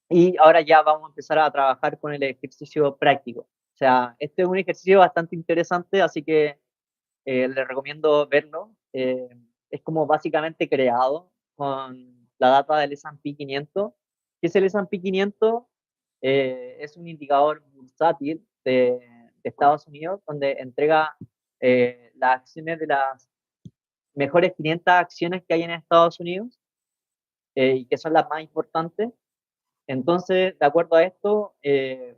Y ahora ya vamos a empezar a trabajar con el ejercicio práctico. O sea, este es un ejercicio bastante interesante, así que les recomiendo verlo. Es como básicamente creado con la data del S&P 500. ¿Qué es el S&P 500? Es un indicador bursátil de Estados Unidos donde entrega las acciones de las mejores 500 acciones que hay en Estados Unidos y que son las más importantes. Entonces, de acuerdo a esto,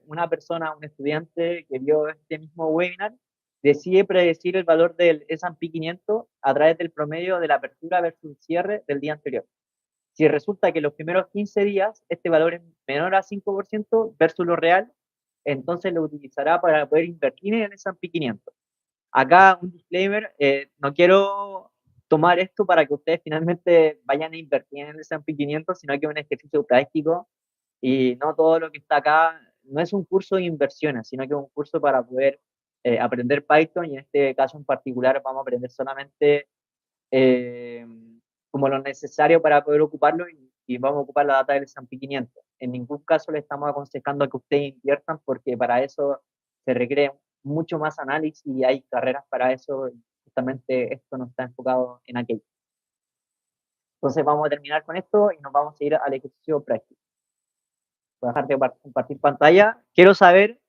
una persona, un estudiante que vio este mismo webinar, decide predecir el valor del S&P 500 a través del promedio de la apertura versus el cierre del día anterior. Si resulta que los primeros 15 días este valor es menor a 5% versus lo real, entonces lo utilizará para poder invertir en el S&P 500. Acá un disclaimer, no quiero tomar esto para que ustedes finalmente vayan a invertir en el S&P 500, sino que es un ejercicio práctico y no todo lo que está acá, no es un curso de inversiones, sino que es un curso para poder aprender Python y en este caso en particular vamos a aprender solamente eh, como lo necesario para poder ocuparlo y vamos a ocupar la data del S&P 500. En ningún caso le estamos aconsejando que ustedes inviertan porque para eso se requiere mucho más análisis y hay carreras para eso. Justamente esto no está enfocado en aquello. Entonces vamos a terminar con esto y nos vamos a ir al ejercicio práctico. Voy a dejar de compartir pantalla. Quiero saber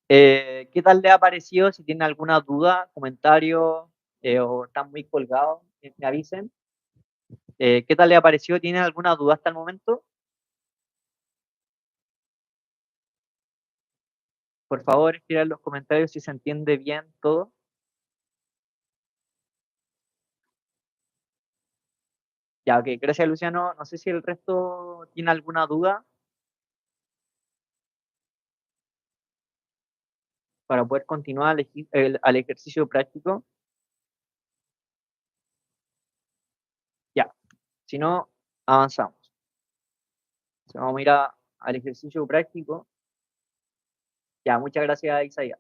qué tal le ha parecido, si tienen alguna duda, comentario o están muy colgados, me avisen. ¿Qué tal le ha parecido? ¿Tienen alguna duda hasta el momento? Por favor, escriban en los comentarios si se entiende bien todo. Ya, ok, gracias Luciano. No sé si el resto tiene alguna duda para poder continuar al ejercicio práctico. Ya, si no, avanzamos. Entonces, vamos a ir al ejercicio práctico. Ya, muchas gracias Isaías.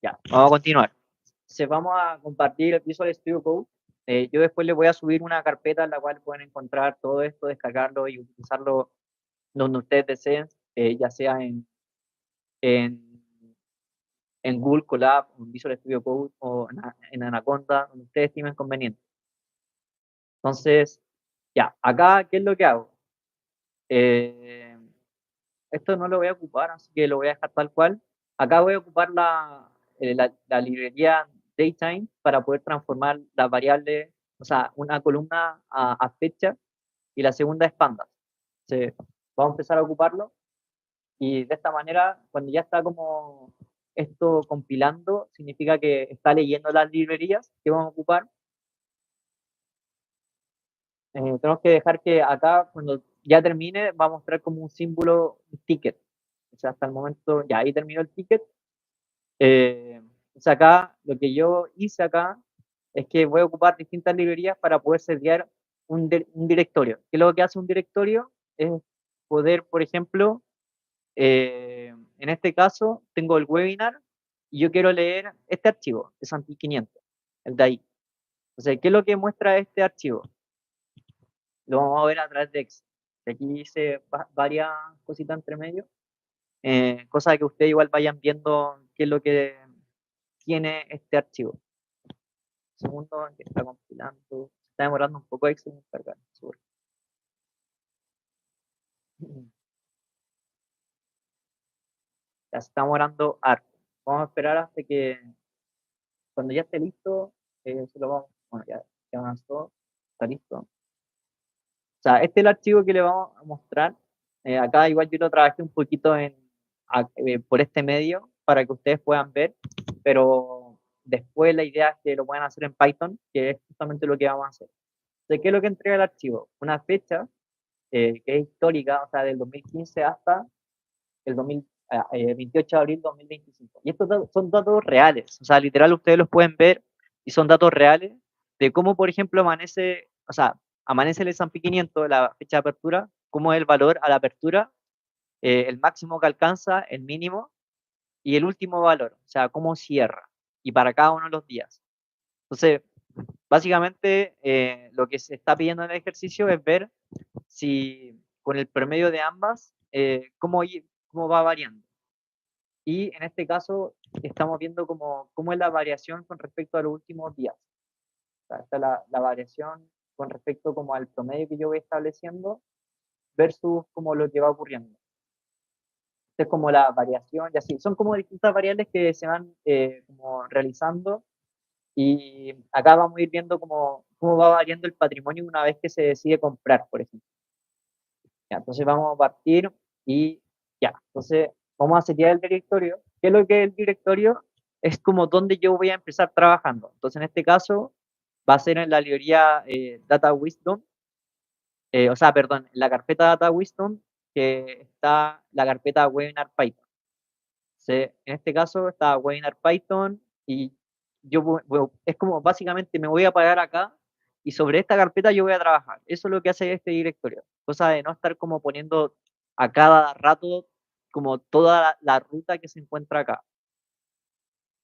Ya, vamos a continuar. Se vamos a compartir el Visual Studio Code. Yo después les voy a subir una carpeta en la cual pueden encontrar todo esto, descargarlo y utilizarlo donde ustedes deseen, ya sea en, en Google Colab, en Visual Studio Code o en Anaconda, donde ustedes estimen conveniente. Entonces, ya, acá, ¿qué es lo que hago? Esto no lo voy a ocupar, así que lo voy a dejar tal cual. Acá voy a ocupar la librería Datetime para poder transformar las variables, o sea, una columna a fecha y la segunda es pandas. Entonces, vamos a empezar a ocuparlo y de esta manera, cuando ya está como esto compilando significa que está leyendo las librerías que vamos a ocupar. Tenemos que dejar que acá, cuando ya termine, va a mostrar como un símbolo, un ticket. O sea, hasta el momento, ya ahí terminó el ticket. O sea, acá, lo que yo hice acá es que voy a ocupar distintas librerías para poder setear un directorio. ¿Qué es lo que hace un directorio? Es poder, por ejemplo, en este caso, tengo el webinar y yo quiero leer este archivo, es AMPI 500, el de ahí. Entonces, ¿qué es lo que muestra este archivo? Lo vamos a ver a través de Excel. Aquí hice varias cositas entre medio, cosas que ustedes igual vayan viendo qué es lo que tiene este archivo. Segundo, que está compilando. Se está demorando un poco Excel en cargar. Ya se está demorando harto. Vamos a esperar hasta que cuando ya esté listo, se lo vamos. Bueno, ya avanzó, está listo. O sea, este es el archivo que le vamos a mostrar. Acá igual yo lo trabajé un poquito por este medio para que ustedes puedan ver, pero después la idea es que lo puedan hacer en Python, que es justamente lo que vamos a hacer. Entonces, ¿qué es lo que entrega el archivo? Una fecha que es histórica, o sea, del 2015 hasta el 28 de abril de 2025. Y estos son datos reales, o sea, literal ustedes los pueden ver y son datos reales de cómo, por ejemplo, amanece, o sea, amanece el S&P 500, la fecha de apertura, cómo es el valor a la apertura, el máximo que alcanza, el mínimo y el último valor, o sea, cómo cierra y para cada uno de los días. Entonces, básicamente, lo que se está pidiendo en el ejercicio es ver si con el promedio de ambas, cómo va variando. Y en este caso estamos viendo cómo es la variación con respecto a los últimos días. O sea, esta es la variación con respecto como al promedio que yo voy estableciendo versus como lo que va ocurriendo. Esta es como la variación y así. Son como distintas variables que se van como realizando y acá vamos a ir viendo cómo va variando el patrimonio una vez que se decide comprar, por ejemplo. Ya, entonces vamos a partir y ya. Entonces vamos a setear el directorio. ¿Qué es lo que es el directorio? Es como donde yo voy a empezar trabajando. Entonces en este caso va a ser en la librería Data Wisdom, o sea, perdón, en la carpeta Data Wisdom que está la carpeta Webinar Python. Entonces, en este caso está Webinar Python y es como básicamente me voy a parar acá y sobre esta carpeta yo voy a trabajar. Eso es lo que hace este directorio. Cosa de no estar como poniendo a cada rato como toda la ruta que se encuentra acá.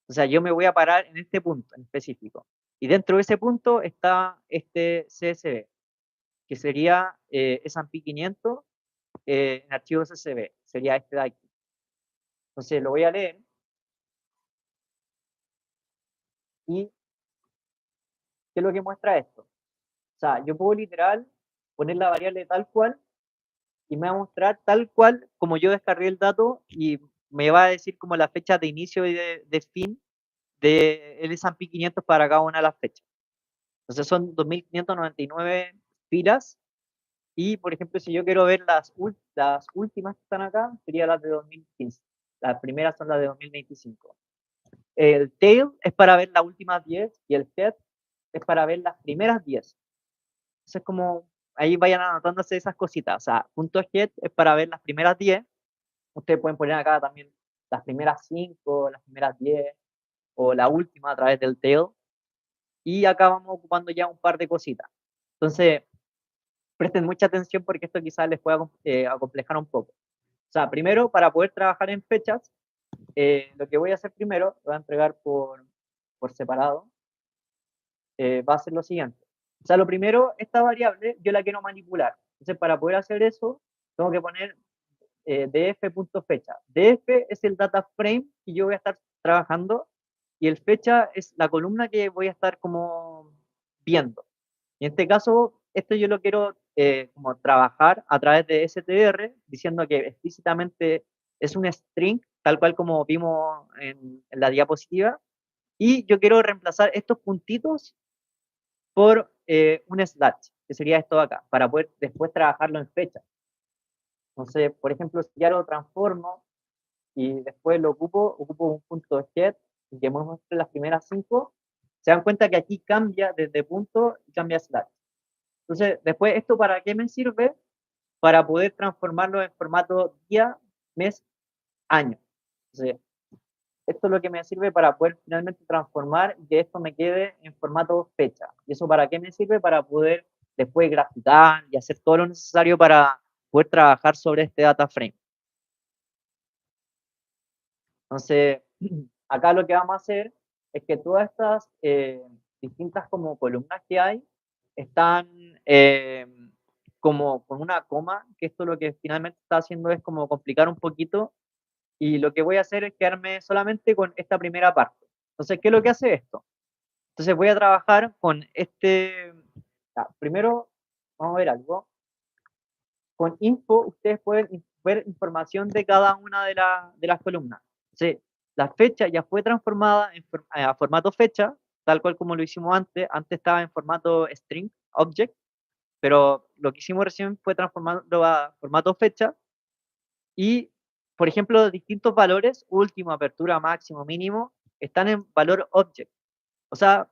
O sea, yo me voy a parar en este punto en específico. Y dentro de ese punto está este CSV, que sería S&P 500 en archivo CSV. Sería este de aquí. Entonces lo voy a leer y ¿qué es lo que muestra esto? O sea, yo puedo literal poner la variable tal cual y me va a mostrar tal cual como yo descargué el dato y me va a decir como la fecha de inicio y de fin de el S&P 500 para cada una de las fechas. Entonces son 2.599 filas y, por ejemplo, si yo quiero ver las últimas que están acá, serían las de 2015. Las primeras son las de 2025. El tail es para ver las últimas 10 y el head es para ver las primeras 10. Entonces, como ahí vayan anotándose esas cositas. O sea, punto head es para ver las primeras 10. Ustedes pueden poner acá también las primeras 5, las primeras 10 o la última a través del tail. Y acá vamos ocupando ya un par de cositas. Entonces, presten mucha atención porque esto quizás les pueda acomplejar un poco. O sea, primero, para poder trabajar en fechas, lo que voy a hacer primero, lo voy a entregar por separado, va a ser lo siguiente. O sea, lo primero, esta variable yo la quiero manipular. Entonces, para poder hacer eso, tengo que poner df.fecha. df es el data frame que yo voy a estar trabajando y el fecha es la columna que voy a estar como viendo. Y en este caso, esto yo lo quiero como trabajar a través de str, diciendo que explícitamente es un string, tal cual como vimos en la diapositiva, y yo quiero reemplazar estos puntitos por un slash, que sería esto de acá, para poder después trabajarlo en fecha. Entonces, por ejemplo, si ya lo transformo y después ocupo un punto get y que me muestre las primeras 5, se dan cuenta que aquí cambia desde punto y cambia slash. Entonces, después, ¿esto para qué me sirve? Para poder transformarlo en formato día, mes, año. Entonces, esto es lo que me sirve para poder finalmente transformar y que esto me quede en formato fecha. ¿Y eso para qué me sirve? Para poder después graficar y hacer todo lo necesario para poder trabajar sobre este data frame. Entonces, acá lo que vamos a hacer es que todas estas distintas como columnas que hay están como con una coma, que esto lo que finalmente está haciendo es como complicar un poquito, y lo que voy a hacer es quedarme solamente con esta primera parte. Entonces, ¿qué es lo que hace esto? Entonces voy a trabajar con primero vamos a ver algo. Con info ustedes pueden ver información de cada una de las columnas. Sí, la fecha ya fue transformada a formato fecha, tal cual como lo hicimos antes. Antes estaba en formato string, object, pero lo que hicimos recién fue transformarlo a formato fecha y, por ejemplo, distintos valores, último, apertura, máximo, mínimo, están en valor object. O sea,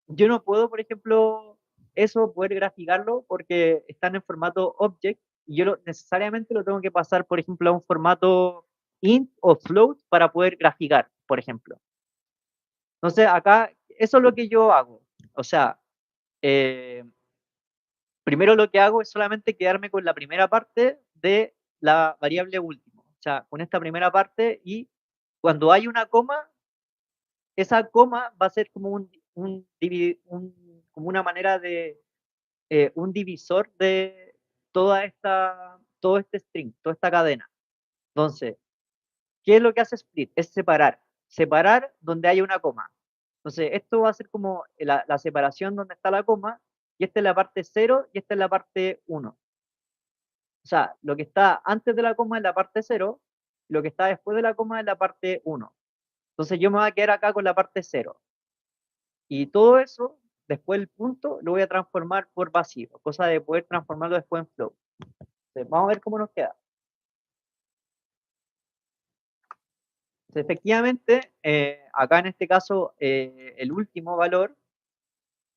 yo no puedo, por ejemplo, eso poder graficarlo porque están en formato object y yo necesariamente lo tengo que pasar, por ejemplo, a un formato int o float para poder graficar, por ejemplo. Entonces, acá, eso es lo que yo hago. O sea, eh, primero lo que hago es solamente quedarme con la primera parte de la variable último. O sea, con esta primera parte y cuando hay una coma, esa coma va a ser como como una manera de un divisor de todo este string, toda esta cadena. Entonces, ¿qué es lo que hace split? Es separar. Separar donde haya una coma. Entonces, esto va a ser como la separación donde está la coma, y esta es la parte 0 y esta es la parte 1. O sea, lo que está antes de la coma es la parte 0, lo que está después de la coma es la parte 1. Entonces, yo me voy a quedar acá con la parte 0. Y todo eso, después el punto, lo voy a transformar por vacío, cosa de poder transformarlo después en flow. Entonces, vamos a ver cómo nos queda. Entonces, efectivamente, acá en este caso, el último valor,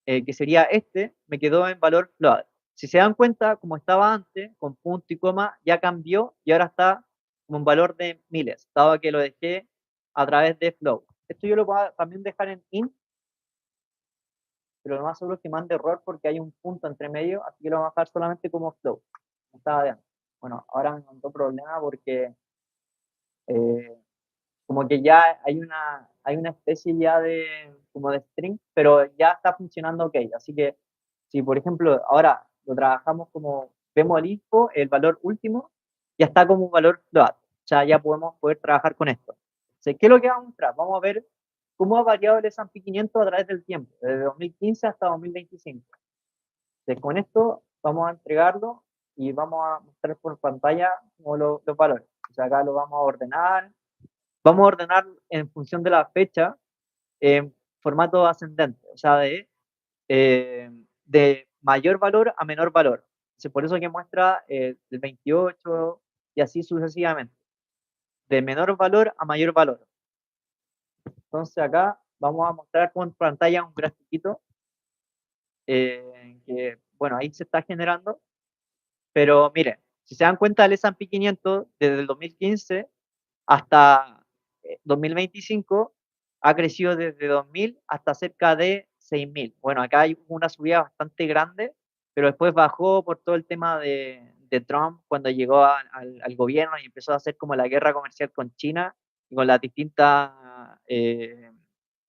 que sería este, me quedó en valor float. Si se dan cuenta, como estaba antes, con punto y coma, ya cambió y ahora está como un valor de miles, dado que lo dejé a través de float. Esto yo lo puedo también dejar en int, pero lo más seguro es que mande error porque hay un punto entre medio, así que lo vamos a dejar solamente como float. Estaba bien. Bueno, ahora me mandó problema porque eh, como que ya hay una especie ya como de string, pero ya está funcionando ok. Así que si, por ejemplo, ahora lo trabajamos como, vemos el info, el valor último, ya está como un valor float. O sea, ya podemos poder trabajar con esto. Entonces, ¿qué es lo que vamos a mostrar? Vamos a ver cómo ha variado el S&P 500 a través del tiempo, desde 2015 hasta 2025. Entonces, con esto vamos a entregarlo y vamos a mostrar por pantalla como los valores. O sea, acá lo vamos a ordenar en función de la fecha en formato ascendente, o sea, de mayor valor a menor valor. Entonces, por eso que muestra el 28 y así sucesivamente, de menor valor a mayor valor. Entonces acá vamos a mostrar con pantalla un grafiquito que, bueno, ahí se está generando, pero miren, si se dan cuenta el S&P 500 desde el 2015 hasta 2025 ha crecido desde 2.000 hasta cerca de 6.000. Bueno, acá hay una subida bastante grande, pero después bajó por todo el tema de Trump cuando llegó al gobierno y empezó a hacer como la guerra comercial con China y con las distintas,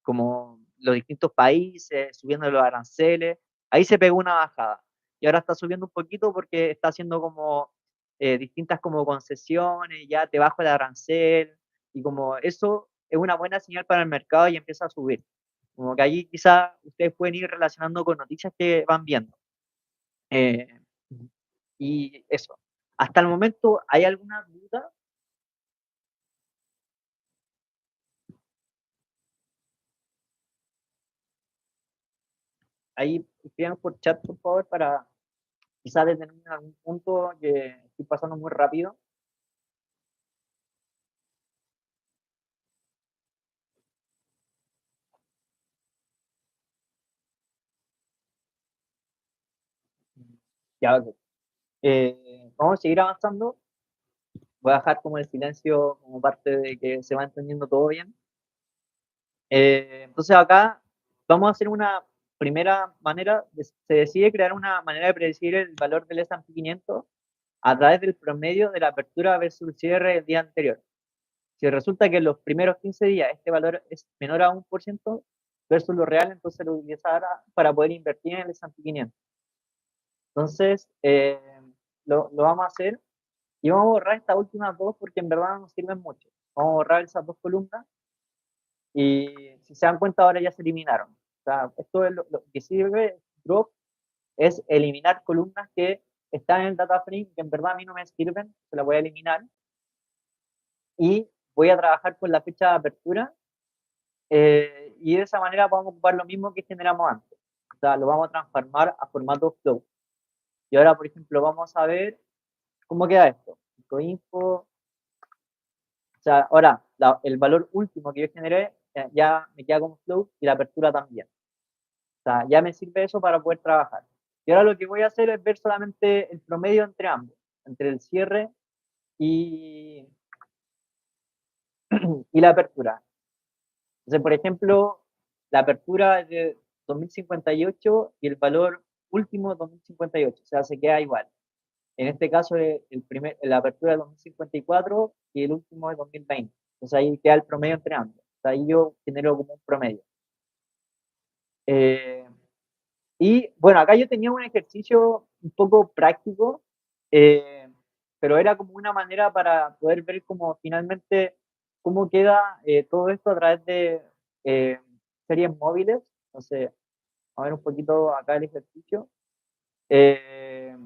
como los distintos países, subiendo los aranceles. Ahí se pegó una bajada y ahora está subiendo un poquito porque está haciendo como distintas como concesiones, ya te bajo el arancel, y como eso es una buena señal para el mercado y empieza a subir. Como que ahí quizás ustedes pueden ir relacionando con noticias que van viendo. Eh, y eso. Hasta el momento, ¿hay alguna duda? Ahí escriban por chat, por favor, para quizás detenerme en algún punto que estoy pasando muy rápido. Ya, ok. Vamos a seguir avanzando. Voy a dejar como el silencio como parte de que se va entendiendo todo bien. Entonces acá vamos a hacer una primera manera, se decide crear una manera de predecir el valor del S&P 500 a través del promedio de la apertura versus el cierre del día anterior. Si resulta que en los primeros 15 días este valor es menor a 1% versus lo real, entonces lo utilizará para poder invertir en el S&P 500. Entonces, lo vamos a hacer y vamos a borrar estas últimas dos porque en verdad no nos sirven mucho. Vamos a borrar esas dos columnas y si se dan cuenta ahora ya se eliminaron. O sea, esto es lo que sirve drop es eliminar columnas que están en el data frame que en verdad a mí no me sirven, se las voy a eliminar y voy a trabajar con la fecha de apertura y de esa manera vamos a ocupar lo mismo que generamos antes. O sea, lo vamos a transformar a formato flow. Y ahora, por ejemplo, vamos a ver cómo queda esto. Info, o sea, ahora el valor último que yo generé ya me queda como flow y la apertura también. O sea, ya me sirve eso para poder trabajar. Y ahora lo que voy a hacer es ver solamente el promedio entre ambos, entre el cierre y, y la apertura. Entonces, por ejemplo, la apertura es de 2058 y el valor último 2058, o sea, se queda igual. En este caso, la apertura es 2054 y el último es 2020. Entonces ahí queda el promedio entre ambos. O sea, ahí yo genero como un promedio. Eh, y bueno, acá yo tenía un ejercicio un poco práctico, eh, pero era como una manera para poder ver cómo finalmente cómo queda todo esto a través de eh, series móviles. Entonces, a ver un poquito acá el ejercicio. Eh,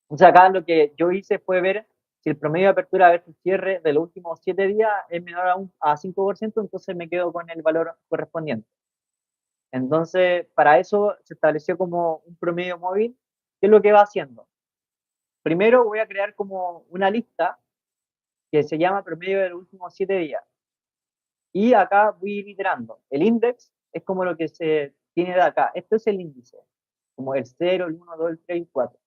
o sea, acá lo que yo hice fue ver si el promedio de apertura versus cierre de los últimos 7 días es menor a 5%, entonces me quedo con el valor correspondiente. Entonces, para eso se estableció como un promedio móvil. ¿Qué es lo que va haciendo? Primero voy a crear como una lista que se llama promedio de los últimos 7 días. Y acá voy a ir iterando. El index es como lo que se tiene de acá. Esto es el índice, como el 0, el 1, 2, el 3 y 4.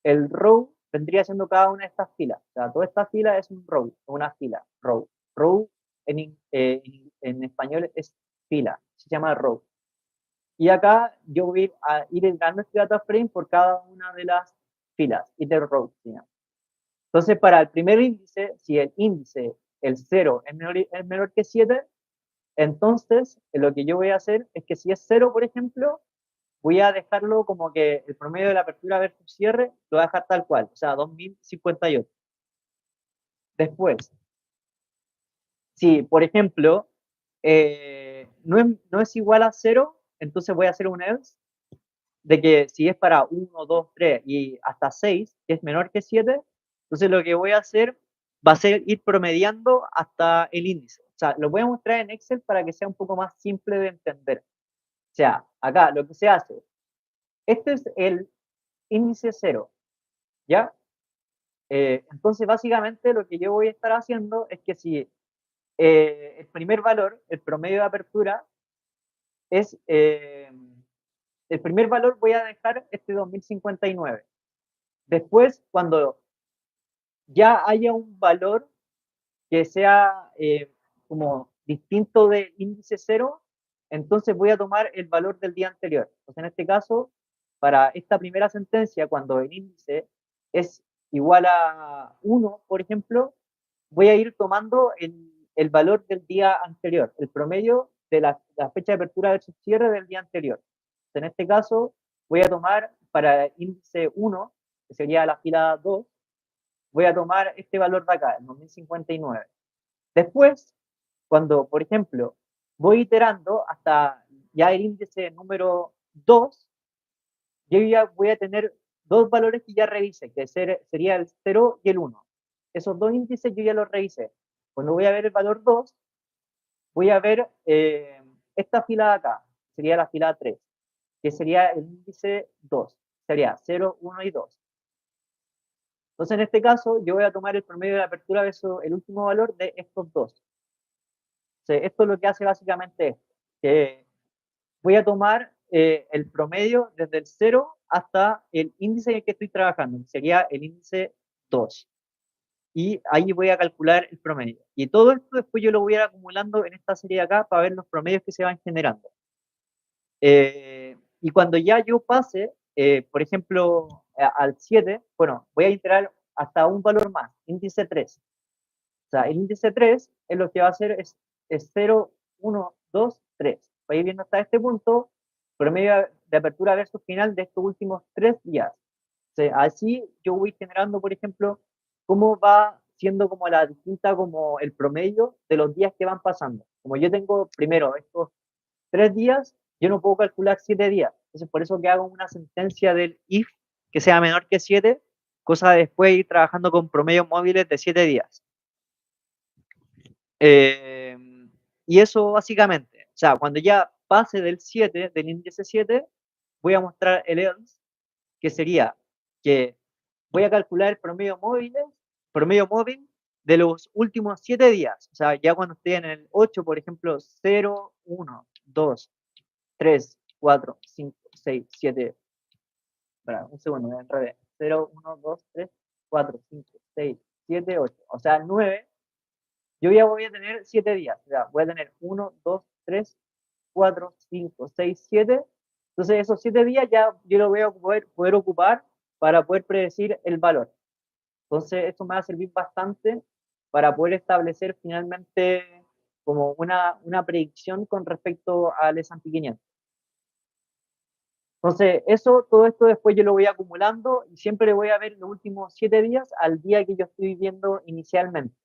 El row vendría siendo cada una de estas filas. O sea, toda esta fila es un row, una fila, row. Row en español es fila, se llama row. Y acá yo voy a ir entrando este data frame por cada una de las filas, iter row. Entonces, para el primer índice, si el índice, el 0 es menor que 7, entonces lo que yo voy a hacer es que si es 0, por ejemplo, voy a dejarlo como que el promedio de la apertura versus cierre lo voy a dejar tal cual, o sea, 2058. Después, si por ejemplo no es igual a 0, entonces voy a hacer un else de que si es para 1, 2, 3 y hasta 6, que es menor que 7, entonces lo que voy a hacer va a ser ir promediando hasta el índice. O sea, lo voy a mostrar en Excel para que sea un poco más simple de entender. O sea, acá lo que se hace, este es el índice 0, ¿ya? Entonces, básicamente lo que yo voy a estar haciendo es que si el primer valor, el promedio de apertura, es el primer valor voy a dejar este 2059. Después, cuando ya haya un valor que sea como distinto del índice 0, entonces voy a tomar el valor del día anterior. Entonces, en este caso, para esta primera sentencia, cuando el índice es igual a 1, por ejemplo, voy a ir tomando el valor del día anterior, el promedio de la fecha de apertura versus cierre del día anterior. Entonces, en este caso, voy a tomar para el índice 1, que sería la fila 2, voy a tomar este valor de acá, el 2059. Después, cuando, por ejemplo, voy iterando hasta ya el índice número 2, yo ya voy a tener dos valores que ya revisé, que sería el 0 y el 1. Esos dos índices yo ya los revisé. Cuando voy a ver el valor 2, voy a ver esta fila de acá, sería la fila 3, que sería el índice 2, sería 0, 1 y 2. Entonces, en este caso, yo voy a tomar el promedio de la apertura versus el último valor de estos dos. Entonces, esto es lo que hace básicamente esto, que voy a tomar el promedio desde el 0 hasta el índice en el que estoy trabajando, que sería el índice 2. Y ahí voy a calcular el promedio. Y todo esto después yo lo voy a ir acumulando en esta serie de acá para ver los promedios que se van generando. Y cuando ya yo pase, por ejemplo, al 7, bueno, voy a iterar hasta un valor más, índice 3. O sea, el índice 3 es lo que va a hacer es 0, 1, 2, 3. Voy a ir viendo hasta este punto, promedio de apertura versus final de estos últimos 3 días. O sea, así yo voy generando, por ejemplo, cómo va siendo como la distinta, como el promedio de los días que van pasando. Como yo tengo primero estos 3 días, yo no puedo calcular 7 días. Entonces, por eso que hago una sentencia del if que sea menor que 7, cosa de después ir trabajando con promedios móviles de 7 días. Eh, y eso básicamente, o sea, cuando ya pase del 7, del índice 7, voy a mostrar el else, que sería que voy a calcular el promedio móvil de los últimos 7 días. O sea, ya cuando esté en el 8, por ejemplo, 0, 1, 2, 3, 4, 5, 6, 7. Espera, un segundo, me enredé. 0, 1, 2, 3, 4, 5, 6, 7, 8. O sea, 9. Yo ya voy a tener 7 días. O sea, voy a tener 1, 2, 3, 4, 5, 6, 7. Entonces, esos 7 días ya yo lo voy a poder ocupar para poder predecir el valor. Entonces, esto me va a servir bastante para poder establecer finalmente como una predicción con respecto al S&P 500. Entonces, todo esto después yo lo voy acumulando y siempre le voy a ver los últimos 7 días al día que yo estoy viendo inicialmente.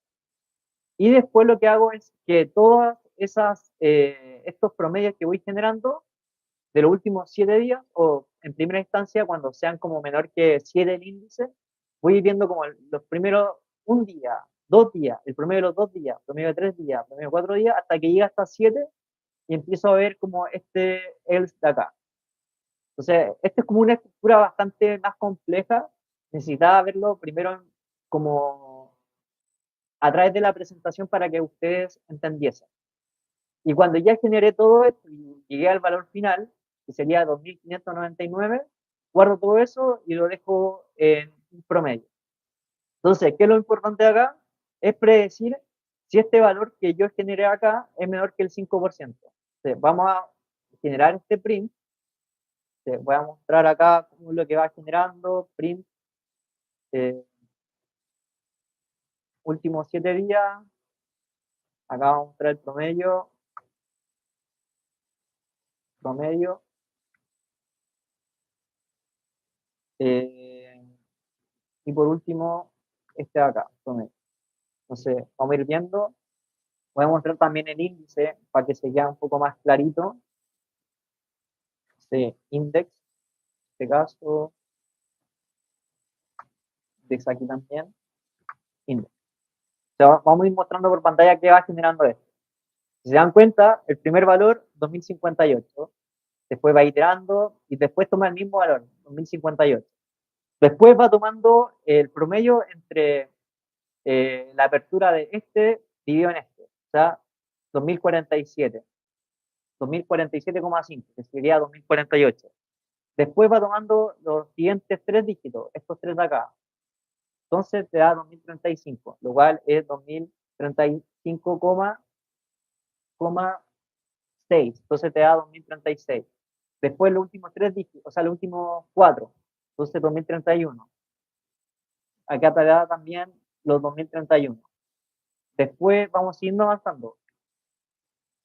Y después lo que hago es que todos estos promedios que voy generando de los últimos 7 días, o en primera instancia, cuando sean como menor que 7 el índice, voy viendo como los primeros un día, 2 días, el promedio de los 2 días, promedio de 3 días, promedio de 4 días, hasta que llega hasta 7 y empiezo a ver como else de acá. Entonces, esta es como una estructura bastante más compleja. Necesitaba verlo primero como a través de la presentación para que ustedes entendiesen. Y cuando ya generé todo esto y llegué al valor final, que sería 2.599, guardo todo eso y lo dejo en un promedio. Entonces, ¿qué es lo importante de acá? Es predecir si este valor que yo generé acá es menor que el 5%. Entonces, vamos a generar este print. Voy a mostrar acá cómo es lo que va generando, print, últimos 7 días. Acá vamos a mostrar el promedio. Eh, y por último, este de acá, promedio. Entonces, vamos a ir viendo. Voy a mostrar también el índice para que se vea un poco más clarito. Este index, en este caso, index aquí también, index. O sea, vamos a ir mostrando por pantalla qué va generando esto. Si se dan cuenta, el primer valor, 2058. Después va iterando y después toma el mismo valor, 2058. Después va tomando el promedio entre la apertura de este dividido en este, o sea, 2047, 2047,5, que sería 2048. Después va tomando los siguientes 3 dígitos, estos 3 de acá. Entonces te da 2035, lo cual es 2035,6. Entonces te da 2036. Después los últimos 3 dígitos, o sea, los últimos 4. Entonces 2031. Acá te da también los 2031. Después vamos siguiendo avanzando.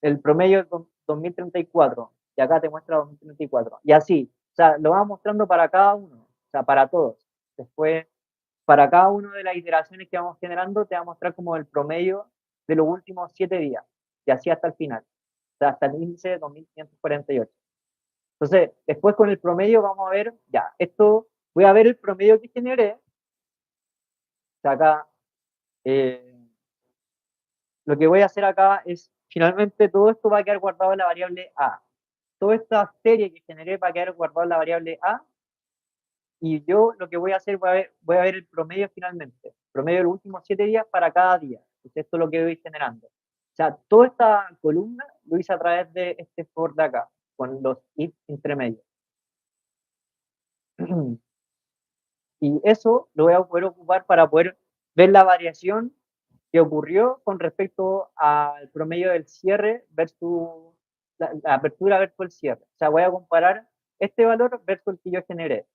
El promedio es 2034. Y acá te muestra 2034. Y así. O sea, lo vamos mostrando para cada uno. O sea, para todos. Después, para cada una de las iteraciones que vamos generando, te va a mostrar como el promedio de los últimos 7 días. Y así hasta el final. O sea, hasta el índice 2548. Entonces, después con el promedio vamos a ver, ya, esto, voy a ver el promedio que generé. O sea, acá, lo que voy a hacer acá es, finalmente todo esto va a quedar guardado en la variable A. Toda esta serie que generé va a quedar guardado en la variable A. Y yo lo que voy a hacer, voy a ver el promedio finalmente. Promedio de los últimos 7 días para cada día. Entonces, esto es lo que voy generando. O sea, toda esta columna lo hice a través de este for de acá, con los if intermedios. Y eso lo voy a poder ocupar para poder ver la variación que ocurrió con respecto al promedio del cierre versus la apertura versus el cierre. O sea, voy a comparar este valor versus el que yo generé.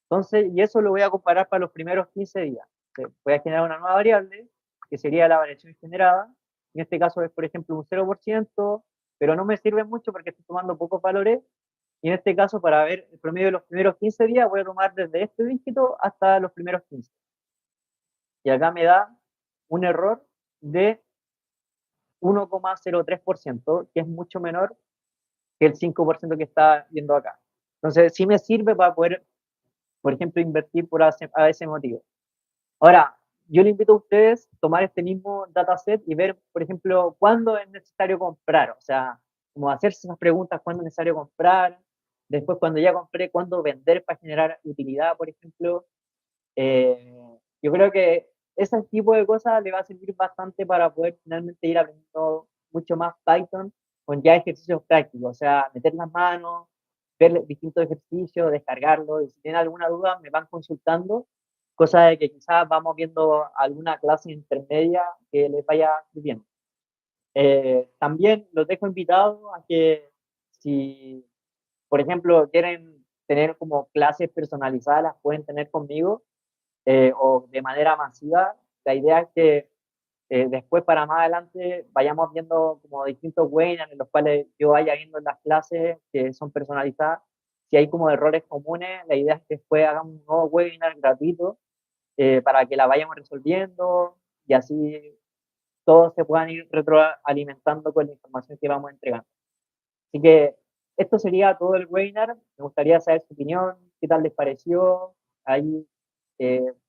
Entonces, y eso lo voy a comparar para los primeros 15 días. Voy a generar una nueva variable, que sería la variación generada. En este caso es, por ejemplo, un 0%, pero no me sirve mucho porque estoy tomando pocos valores. Y en este caso, para ver el promedio de los primeros 15 días, voy a tomar desde este dígito hasta los primeros 15. Y acá me da un error de 1,03%, que es mucho menor que el 5% que está viendo acá. Entonces, sí me sirve para poder, por ejemplo, invertir por ese motivo. Ahora, yo le invito a ustedes a tomar este mismo dataset y ver, por ejemplo, cuándo es necesario comprar. O sea, como hacerse esas preguntas, cuándo es necesario comprar. Después, cuando ya compré, cuándo vender para generar utilidad, por ejemplo. Yo creo que ese tipo de cosas le va a servir bastante para poder finalmente ir aprendiendo mucho más Python con ya ejercicios prácticos. O sea, meter las manos, ver distintos ejercicios, descargarlos. Y si tienen alguna duda, me van consultando, cosa de que quizás vamos viendo alguna clase intermedia que les vaya bien. También los dejo invitados a que si, por ejemplo, quieren tener como clases personalizadas, las pueden tener conmigo o de manera masiva. La idea es que después para más adelante vayamos viendo como distintos webinars en los cuales yo vaya viendo en las clases que son personalizadas. Si hay como errores comunes, la idea es que después hagamos un nuevo webinar gratuito para que la vayamos resolviendo y así todos se puedan ir retroalimentando con la información que vamos entregando. Así que esto sería todo el webinar. Me gustaría saber su opinión, qué tal les pareció. Ahí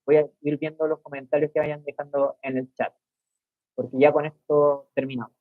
voy a ir viendo los comentarios que vayan dejando en el chat, porque ya con esto terminamos.